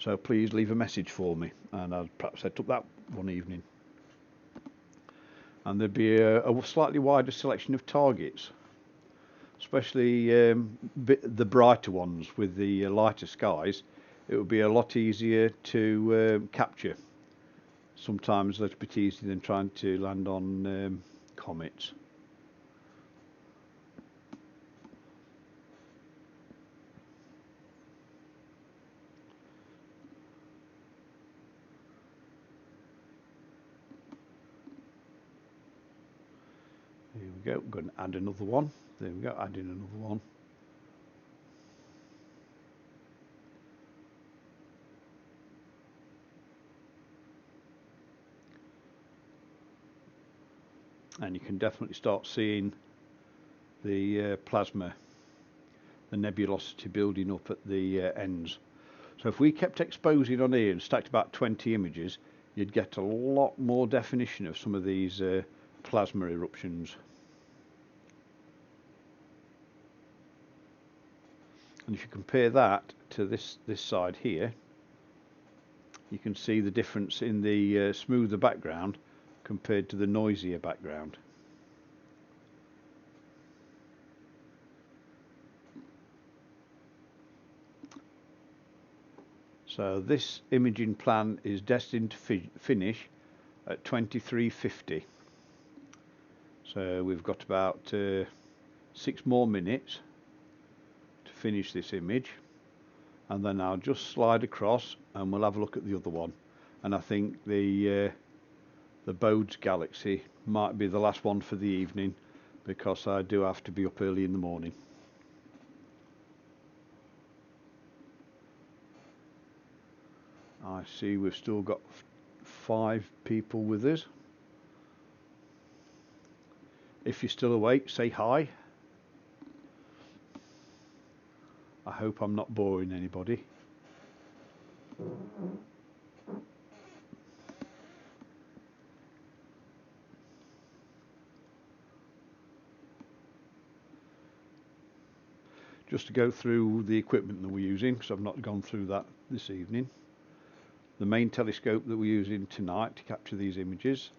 So please leave a message for me, and I'll perhaps set up that one evening. And there'd be a slightly wider selection of targets, especially the brighter ones with the lighter skies. It would be a lot easier to capture, sometimes a little bit easier than trying to land on comets. Here we go, we're going to add another one. There we go, adding another one. And you can definitely start seeing the plasma, the nebulosity building up at the ends. So if we kept exposing on here and stacked about 20 images, you'd get a lot more definition of some of these plasma eruptions. And if you compare that to this side here, you can see the difference in the smoother background compared to the noisier background. So this imaging plan is destined to finish at 2350. So we've got about 6 more minutes to finish this image, and then I'll just slide across and we'll have a look at the other one. And I think the Bode's galaxy might be the last one for the evening, because I do have to be up early in the morning. I see we've still got 5 people with us. If you're still awake, say hi. I hope I'm not boring anybody. Just to go through the equipment that we're using, because I've not gone through that this evening. The main telescope that we're using tonight to capture these images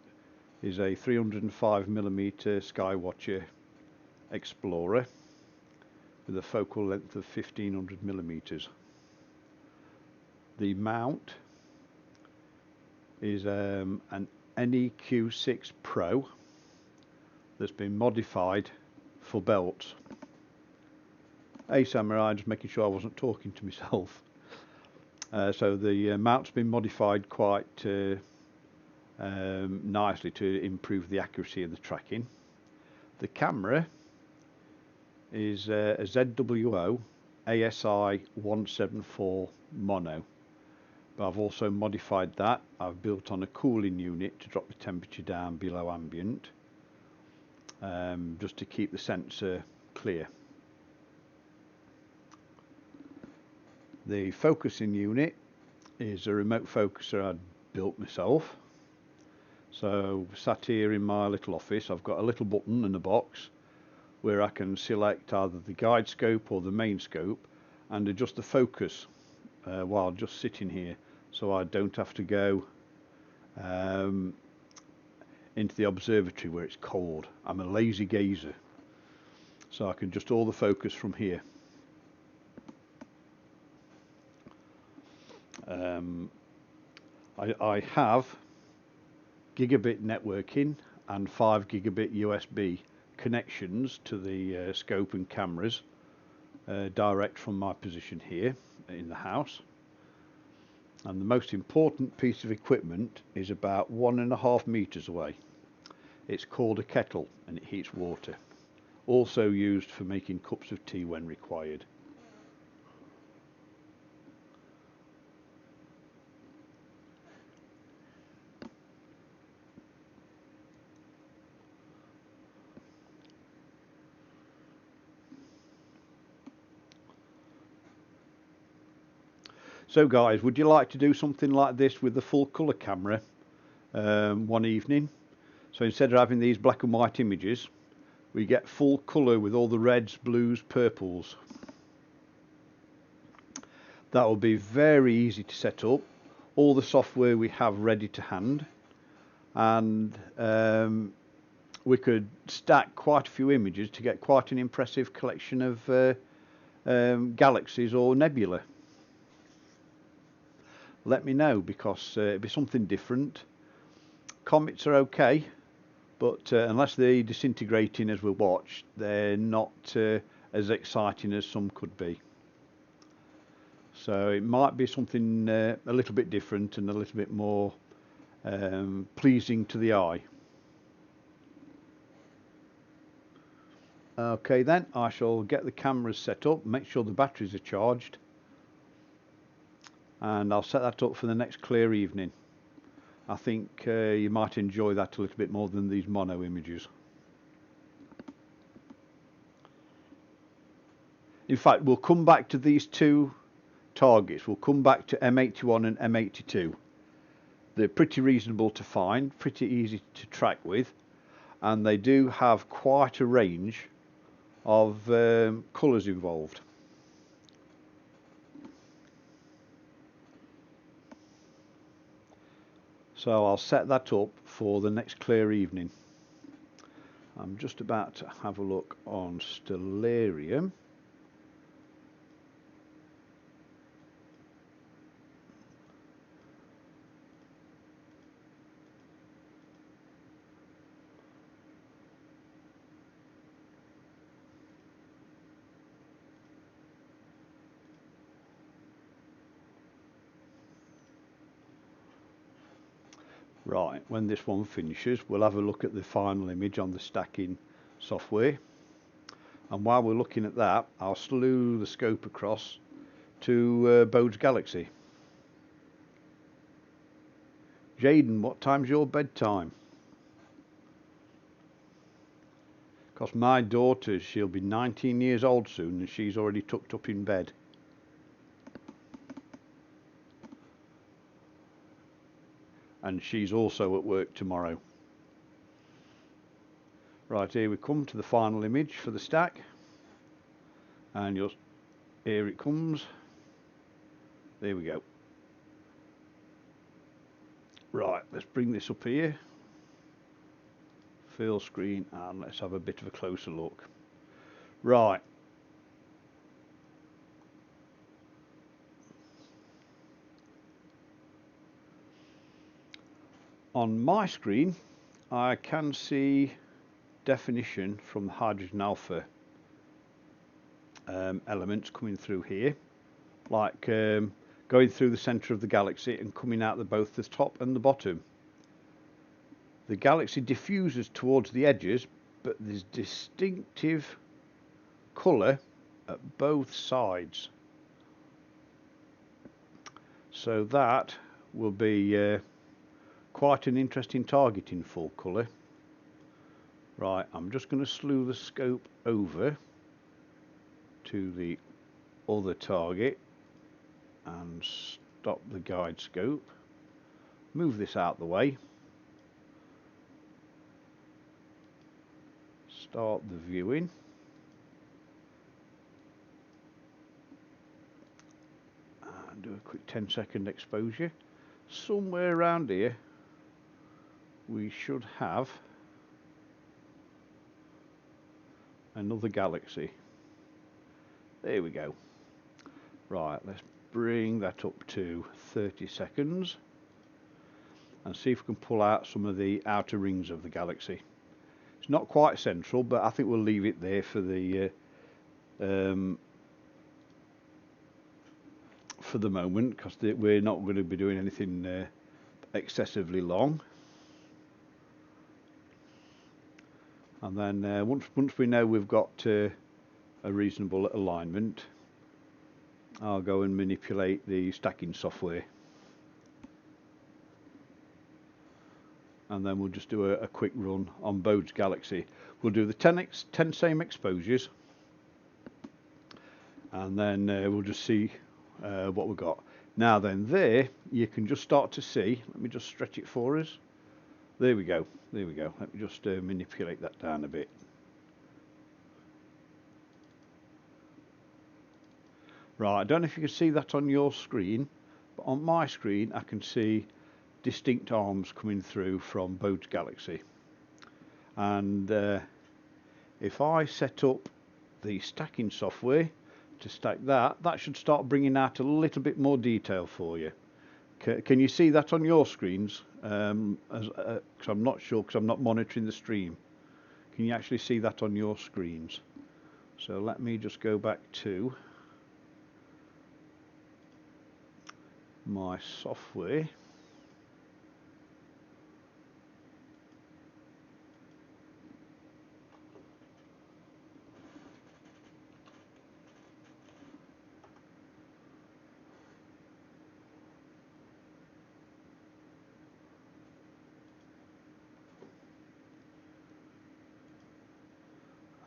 is a 305mm Skywatcher Explorer with a focal length of 1500mm. The mount is an NEQ6 Pro that's been modified for belts. Samurai, just making sure I wasn't talking to myself. So the mount's been modified quite nicely to improve the accuracy of the tracking. The camera is a ZWO ASI 174 mono. but I've also modified that. I've built on a cooling unit to drop the temperature down below ambient, just to keep the sensor clear. The focusing unit is a remote focuser I'd built myself. So sat here in my little office, I've got a little button in a box where I can select either the guide scope or the main scope and adjust the focus while just sitting here, so I don't have to go into the observatory where it's cold. I'm a lazy gazer, so I can adjust all the focus from here. I have gigabit networking and 5 gigabit USB connections to the scope and cameras direct from my position here in the house. And the most important piece of equipment is about 1.5 meters away. It's called a kettle and it heats water, also used for making cups of tea when required. So guys, would you like to do something like this with the full colour camera one evening? So instead of having these black and white images, we get full colour with all the reds, blues, purples. That will be very easy to set up. All the software we have ready to hand, and we could stack quite a few images to get quite an impressive collection of galaxies or nebula. Let me know, because it'd be something different. Comets are okay, but unless they're disintegrating as we watch, they're not as exciting as some could be. So it might be something a little bit different and a little bit more pleasing to the eye. Okay then, I shall get the cameras set up, make sure the batteries are charged, and I'll set that up for the next clear evening. I think you might enjoy that a little bit more than these mono images. In fact, we'll come back to these two targets. We'll come back to M81 and M82. They're pretty reasonable to find, pretty easy to track with, and they do have quite a range of colours involved. So I'll set that up for the next clear evening. I'm just about to have a look on Stellarium. Right, when this one finishes, we'll have a look at the final image on the stacking software. And while we're looking at that, I'll slew the scope across to Bode's Galaxy. Jaden, what time's your bedtime? Because my daughter, she'll be 19 years old soon, and she's already tucked up in bed. And she's also at work tomorrow. Right, here we come to the final image for the stack, and here it comes. There we go. Right, let's bring this up here, fill screen, and let's have a bit of a closer look. Right, on my screen I can see definition from the hydrogen alpha elements coming through here, like going through the centre of the galaxy and coming out of both the top and the bottom. The galaxy diffuses towards the edges, but there's distinctive colour at both sides. So that will be quite an interesting target in full colour. Right, I'm just going to slew the scope over to the other target and stop the guide scope. Move this out the way. Start the viewing. And do a quick 10-second exposure. Somewhere around here we should have another galaxy. There we go. Right, let's bring that up to 30 seconds and see if we can pull out some of the outer rings of the galaxy. It's not quite central, but I think we'll leave it there for the moment, because we're not going to be doing anything excessively long. And then once we know we've got a reasonable alignment, I'll go and manipulate the stacking software, and then we'll just do a quick run on Bode's Galaxy. We'll do the 10 same exposures, and then we'll just see what we've got. Now then, there you can just start to see, let me just stretch it for us. There we go, there we go. Let me just manipulate that down a bit. Right, I don't know if you can see that on your screen, but on my screen I can see distinct arms coming through from Bode's Galaxy. And if I set up the stacking software to stack that, that should start bringing out a little bit more detail for you. Can you see that on your screens? Because I'm not sure, because I'm not monitoring the stream. Can you actually see that on your screens? So let me just go back to my software.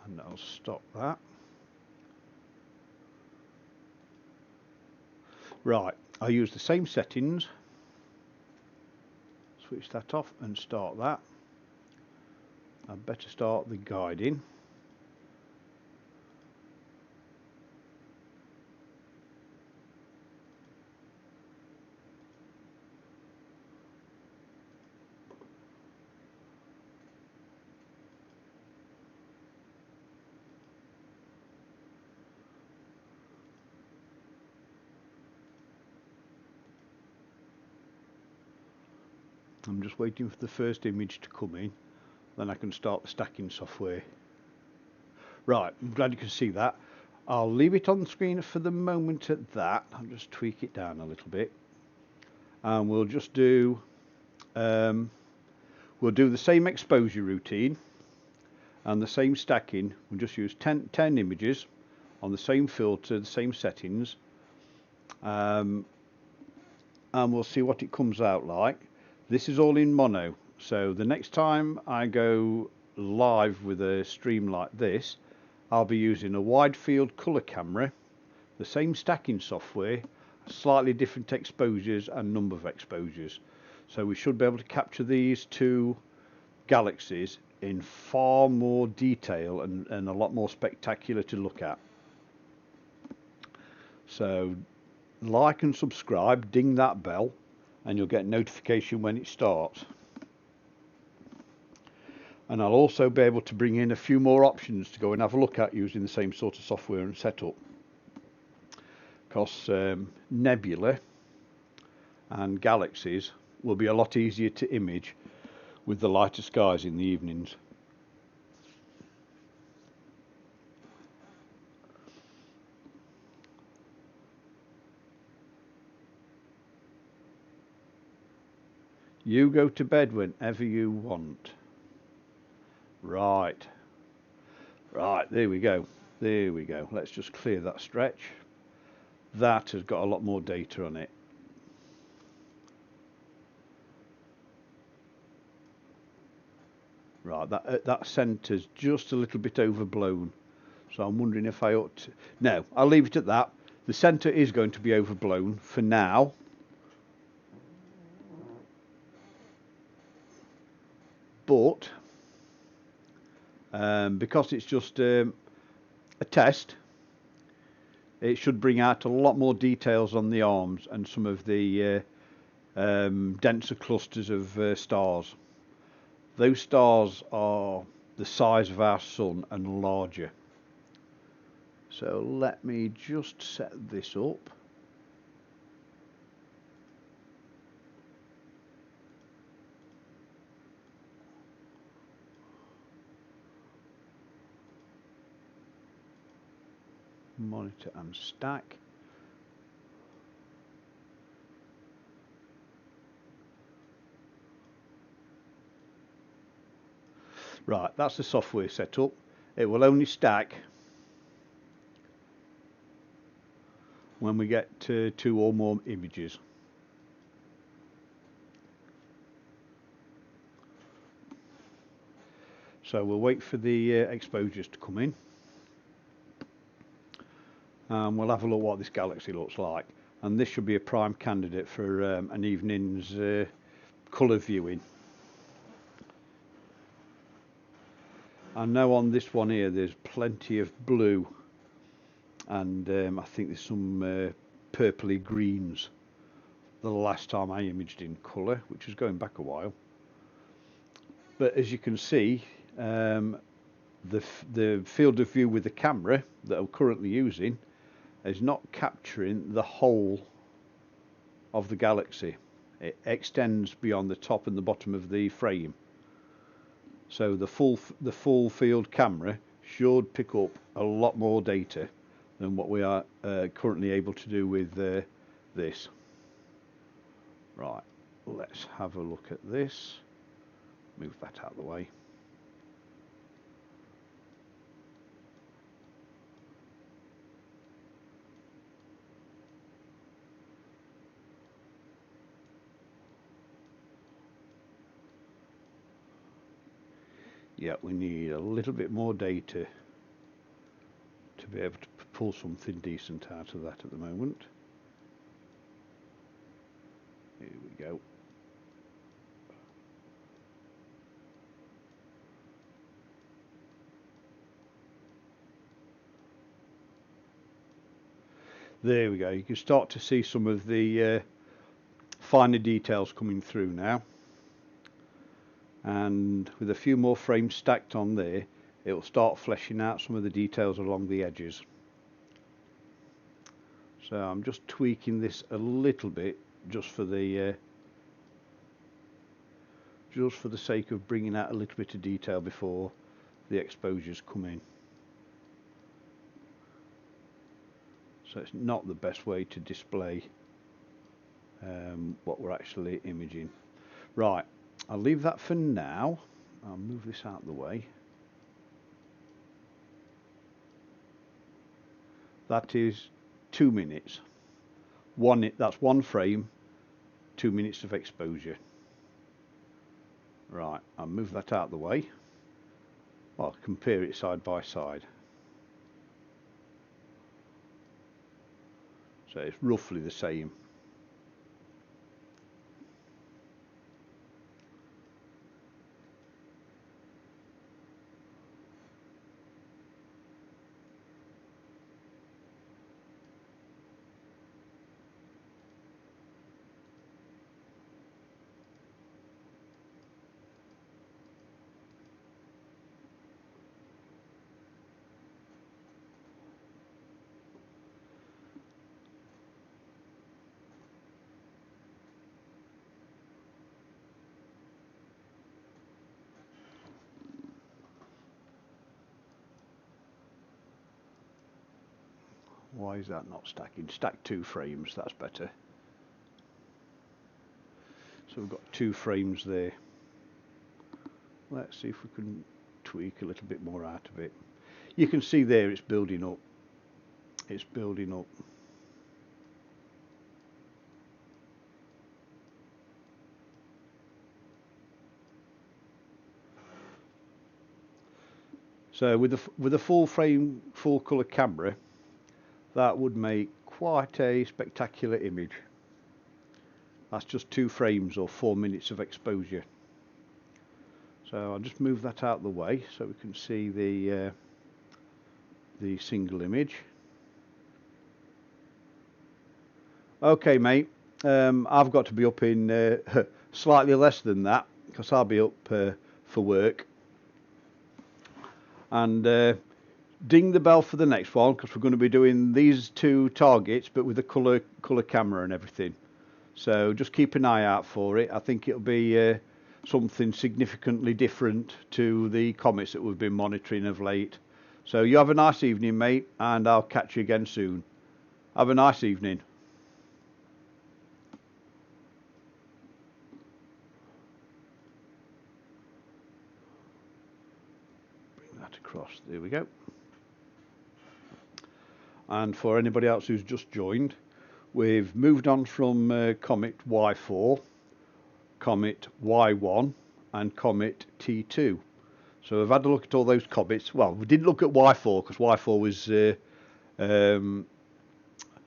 And I'll stop that. Right, I use the same settings. Switch that off and start that. I'd better start the guiding. I'm just waiting for the first image to come in, then I can start the stacking software. Right, I'm glad you can see that. I'll leave it on the screen for the moment at that. I'll just tweak it down a little bit, and we'll just do the same exposure routine and the same stacking. We'll just use 10 images on the same filter, the same settings, and we'll see what it comes out like. This is all in mono, so the next time I go live with a stream like this, I'll be using a wide field colour camera, the same stacking software, slightly different exposures and number of exposures. So we should be able to capture these two galaxies in far more detail and a lot more spectacular to look at. So like and subscribe, ding that bell, and you'll get notification when it starts. And I'll also be able to bring in a few more options to go and have a look at using the same sort of software and setup. Because nebula and galaxies will be a lot easier to image with the lighter skies in the evenings. You go to bed whenever you want. Right, there we go. There we go. Let's just clear that stretch. That has got a lot more data on it. Right, that centre's just a little bit overblown, so I'm wondering if I ought to... No, I'll leave it at that. The centre is going to be overblown for now. But because it's just a test, it should bring out a lot more details on the arms and some of the denser clusters of stars. Those stars are the size of our sun and larger. So let me just set this up. Monitor and stack. Right, that's the software setup. It will only stack when we get to 2 or more images. So we'll wait for the exposures to come in. We'll have a look what this galaxy looks like. And this should be a prime candidate for an evening's colour viewing. I know on this one here there's plenty of blue, and I think there's some purpley greens the last time I imaged in colour, which was going back a while. But as you can see, the field of view with the camera that I'm currently using is not capturing the whole of the galaxy. It extends beyond the top and the bottom of the frame. So the full field camera should pick up a lot more data than what we are currently able to do with this. Right, let's have a look at this. Move that out of the way. Yeah, we need a little bit more data to be able to pull something decent out of that at the moment. Here we go. There we go. You can start to see some of the finer details coming through now. And with a few more frames stacked on there, it will start fleshing out some of the details along the edges. So I'm just tweaking this a little bit just for the sake of bringing out a little bit of detail before the exposures come in. So it's not the best way to display what we're actually imaging. Right, I'll leave that for now. I'll move this out of the way. That is 2 minutes. That's one frame, 2 minutes of exposure. Right, I'll move that out of the way. I'll compare it side by side. So it's roughly the same. Why is that not stacking? Stack 2 frames, that's better. So we've got 2 frames there. Let's see if we can tweak a little bit more out of it. You can see there it's building up. It's building up. So with a full frame, full colour camera, that would make quite a spectacular image. That's just 2 frames or 4 minutes of exposure. So I'll just move that out of the way so we can see the single image. Okay, mate. I've got to be up in slightly less than that because I'll be up for work. And ding the bell for the next one because we're going to be doing these 2 targets, but with a colour camera and everything. So just keep an eye out for it. I think it'll be something significantly different to the comets that we've been monitoring of late. So you have a nice evening, mate, and I'll catch you again soon. Have a nice evening. Bring that across. There we go. And for anybody else who's just joined, we've moved on from Comet Y4, Comet Y1 and Comet T2. So we've had a look at all those comets. Well, we didn't look at Y4 because Y4 was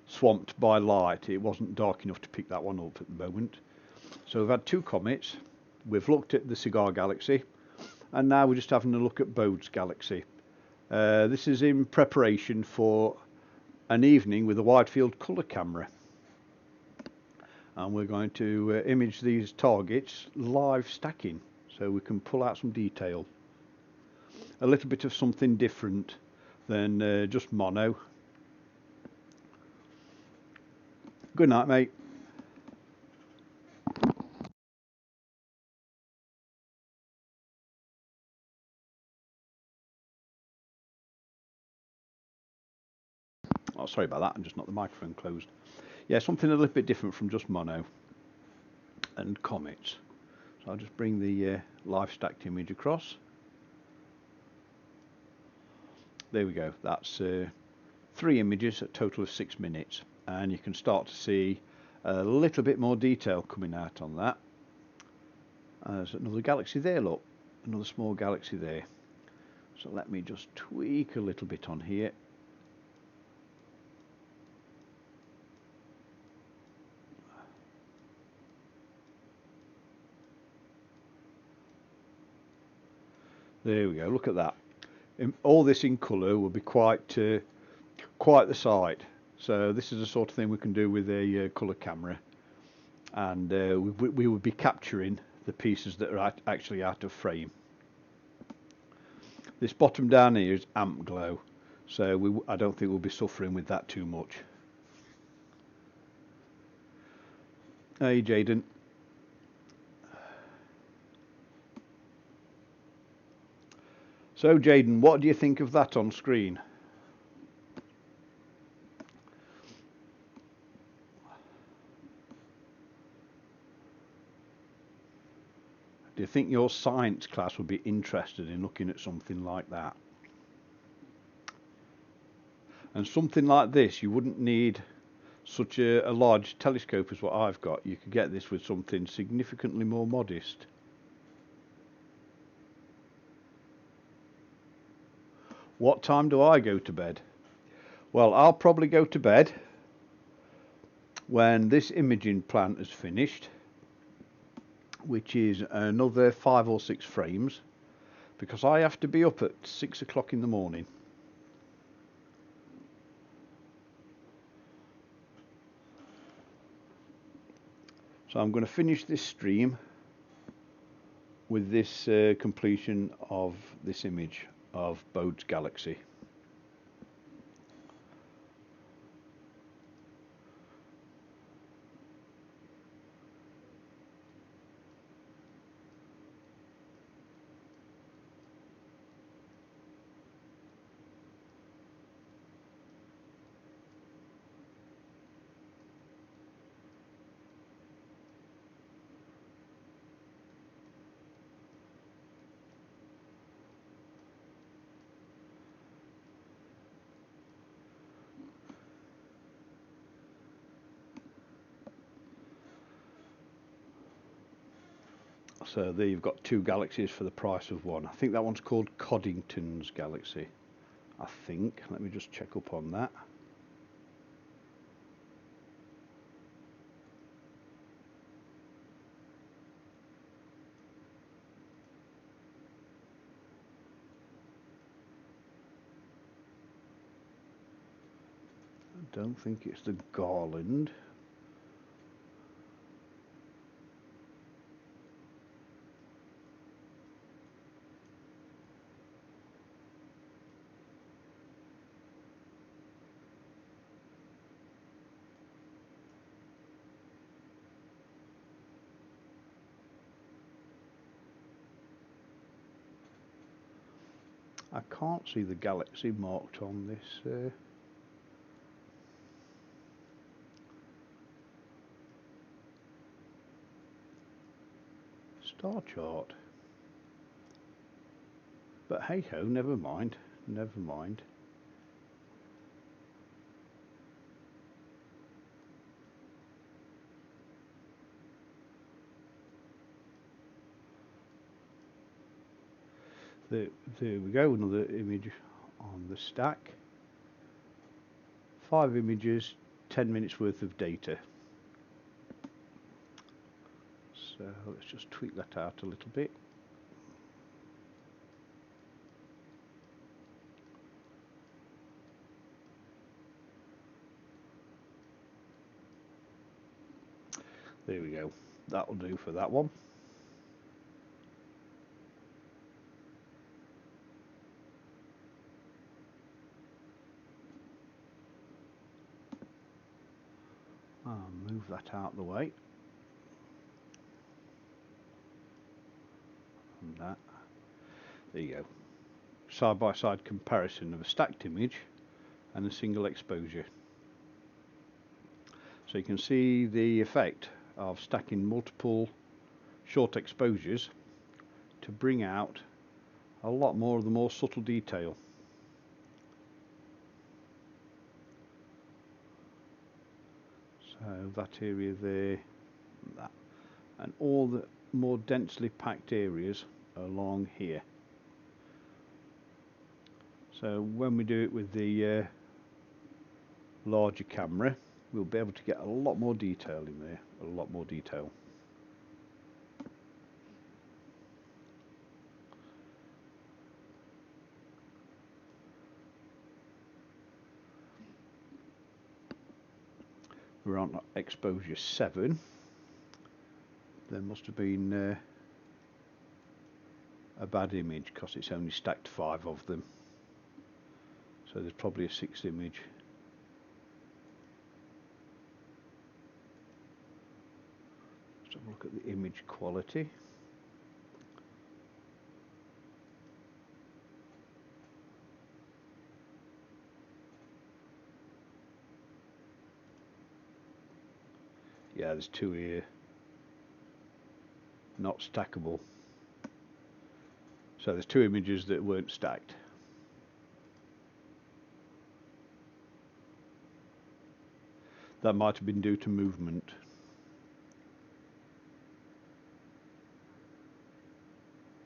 swamped by light. It wasn't dark enough to pick that one up at the moment. So we've had 2 comets. We've looked at the Cigar Galaxy, and now we're just having a look at Bode's Galaxy. This is in preparation for an evening with a wide field colour camera, and we're going to image these targets live stacking so we can pull out some detail, a little bit of something different than just mono. Good night, mate. Oh, sorry about that, I just knocked the microphone closed. Yeah, something a little bit different from just mono and comets. So I'll just bring the live stacked image across. There we go. That's 3 images, a total of 6 minutes, and you can start to see a little bit more detail coming out on that. There's another galaxy there, look, another small galaxy there. So let me just tweak a little bit on here. There we go, look at that. All this in colour will be quite the sight. So this is the sort of thing we can do with a colour camera, and we would be capturing the pieces that are actually out of frame. This bottom down here is amp glow, so I don't think we'll be suffering with that too much. Hey Jaden. So Jaden, what do you think of that on screen? Do you think your science class would be interested in looking at something like that? And something like this, you wouldn't need such a large telescope as what I've got. You could get this with something significantly more modest. What time do I go to bed? Well, I'll probably go to bed when this imaging plan is finished, which is another 5 or 6 frames, because I have to be up at 6 o'clock in the morning. So I'm going to finish this stream with this completion of this image of Bode's Galaxy. So there you've got two galaxies for the price of one. I think that one's called Coddington's Galaxy. I think. Let me just check up on that. I don't think it's the Garland. I can't see the galaxy marked on this. Star chart. But hey ho, never mind. Never mind. There we go, another image on the stack. 5 images, 10 minutes worth of data. So let's just tweak that out a little bit. There we go. That'll do for that one. I'll move that out of the way. And that. There you go. Side-by-side comparison of a stacked image and a single exposure. So you can see the effect of stacking multiple short exposures to bring out a lot more of the more subtle detail. So that area there, that, and all the more densely packed areas along here. So when we do it with the larger camera, we'll be able to get a lot more detail in there, a lot more detail. We're on exposure 7. There must have been a bad image because it's only stacked 5 of them. So there's probably a 6th image. Let's have a look at the image quality. Yeah, there's 2 here. Not stackable. So there's 2 images that weren't stacked. That might have been due to movement.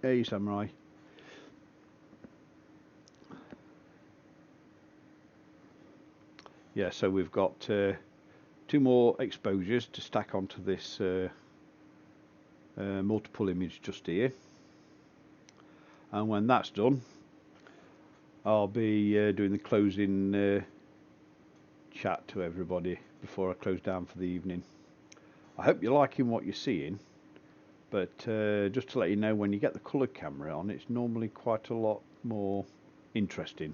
Hey, Samurai. Yeah, so we've got 2 more exposures to stack onto this multiple image just here. And when that's done, I'll be doing the closing chat to everybody before I close down for the evening. I hope you're liking what you're seeing, but just to let you know, when you get the colour camera on, it's normally quite a lot more interesting.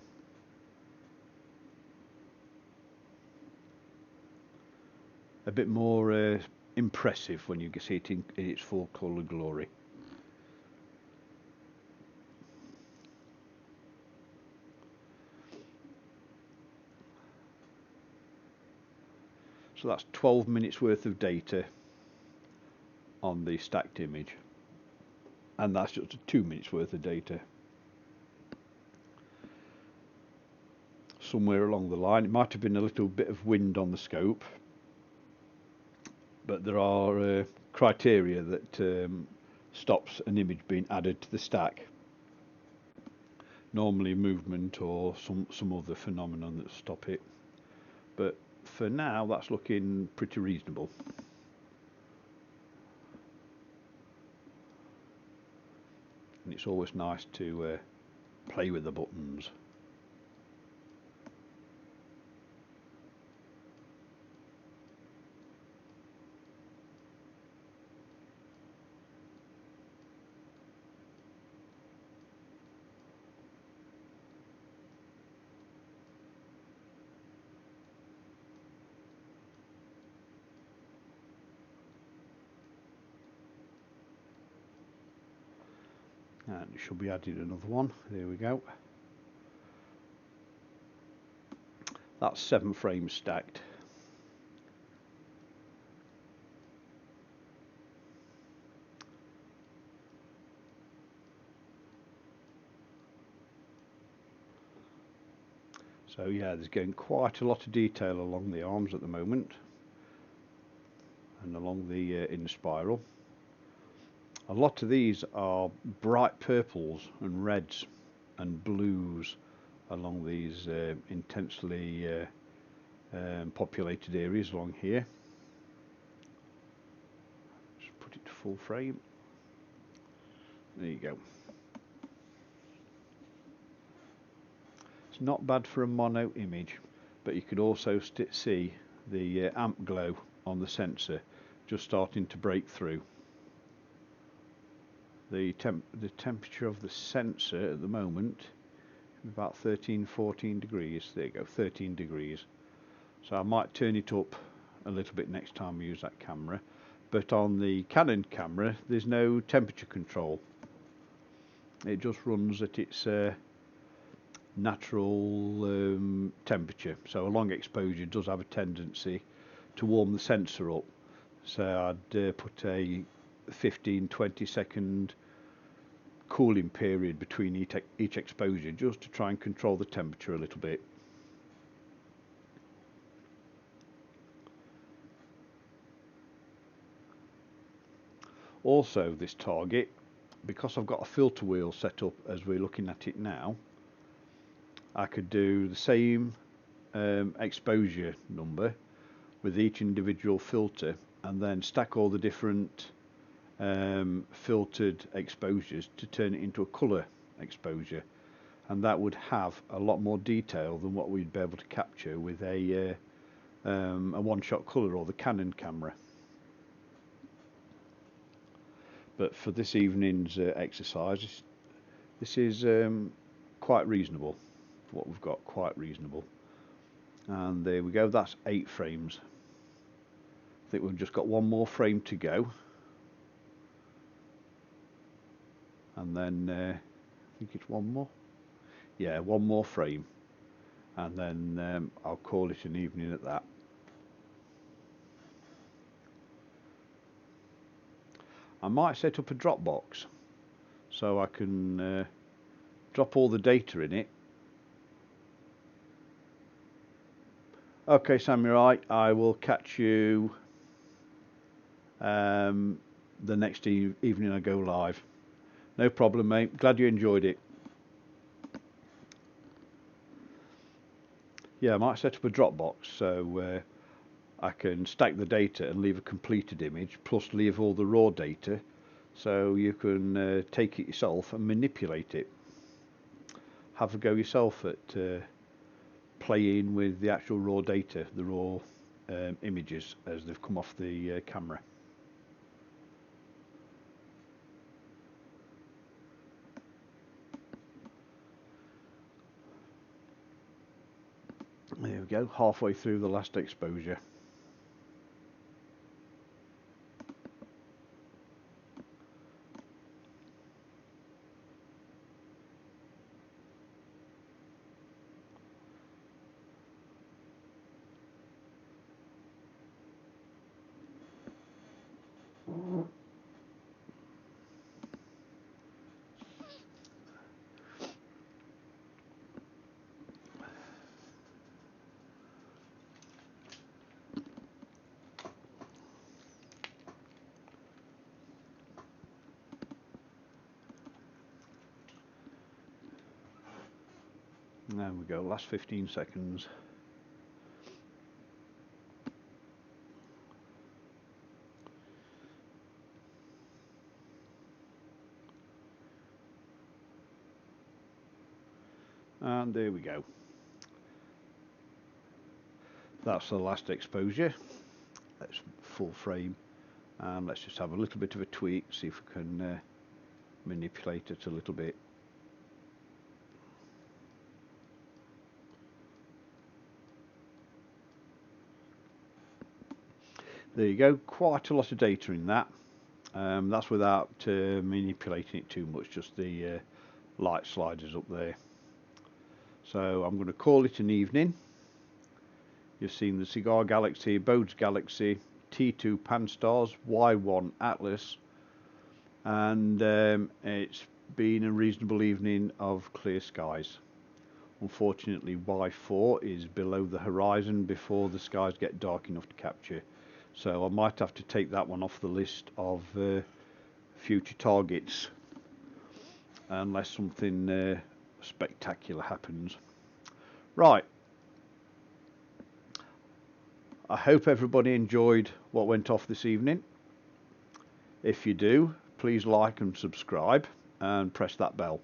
A bit more impressive when you see it in its full colour glory. So that's 12 minutes worth of data on the stacked image, and that's just 2 minutes worth of data. Somewhere along the line, it might have been a little bit of wind on the scope, but there are criteria that stops an image being added to the stack. Normally movement or some other phenomenon that stop it, but for now that's looking pretty reasonable. And it's always nice to play with the buttons. And it should be added another one. There we go. That's 7 frames stacked. So yeah, there's getting quite a lot of detail along the arms at the moment, and along the inner spiral. A lot of these are bright purples and reds and blues along these intensely populated areas along here. Just put it to full frame. There you go. It's not bad for a mono image, but you could also see the amp glow on the sensor just starting to break through. The temperature of the sensor at the moment is about 13-14 degrees. There you go, 13 degrees. So I might turn it up a little bit next time we use that camera, but on the Canon camera there's no temperature control. It just runs at its natural temperature. So a long exposure does have a tendency to warm the sensor up. So I'd put a 15-20 second cooling period between each exposure just to try and control the temperature a little bit. Also, this target, because I've got a filter wheel set up as we're looking at it now, I could do the same exposure number with each individual filter and then stack all the different filtered exposures to turn it into a colour exposure, and that would have a lot more detail than what we'd be able to capture with a one-shot colour or the Canon camera. But for this evening's exercise, this is quite reasonable for what we've got, quite reasonable. And there we go, that's 8 frames. I think we've just got one more frame to go, and then I think it's one more. Yeah, one more frame, and then I'll call it an evening at that. I might set up a Dropbox so I can drop all the data in it. Okay, Samurai, I will catch you the next evening I go live. No problem, mate. Glad you enjoyed it. Yeah, I might set up a Dropbox so I can stack the data and leave a completed image, plus leave all the raw data, so you can take it yourself and manipulate it. Have a go yourself at playing with the actual raw data, the raw images as they've come off the camera. There we go, halfway through the last exposure. There we go, last 15 seconds. And there we go. That's the last exposure. Let's full frame, and let's just have a little bit of a tweak, see if we can manipulate it a little bit. There you go, quite a lot of data in that. That's without manipulating it too much, just the light sliders up there. So I'm going to call it an evening. You've seen the Cigar Galaxy, Bode's Galaxy, T2 PANSTARRS, Y1 Atlas, and it's been a reasonable evening of clear skies. Unfortunately, Y4 is below the horizon before the skies get dark enough to capture, so I might have to take that one off the list of future targets unless something spectacular happens. Right, I hope everybody enjoyed what went off this evening. If you do, please like and subscribe and press that bell.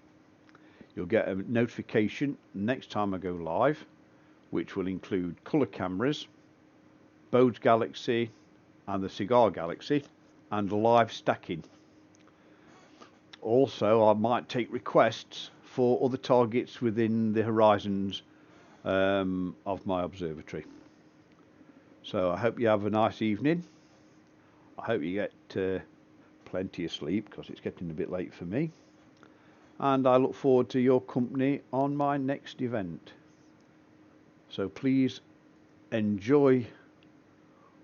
You'll get a notification next time I go live, which will include colour cameras, Bode's Galaxy and the Cigar Galaxy, and live stacking. Also, I might take requests for other targets within the horizons of my observatory. So I hope you have a nice evening. I hope you get plenty of sleep, because it's getting a bit late for me. And I look forward to your company on my next event. So please enjoy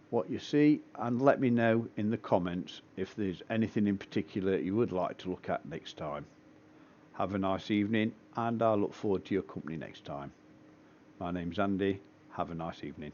what you see, and let me know in the comments if there's anything in particular you would like to look at next time. Have a nice evening, and I look forward to your company next time. My name's Andy. Have a nice evening.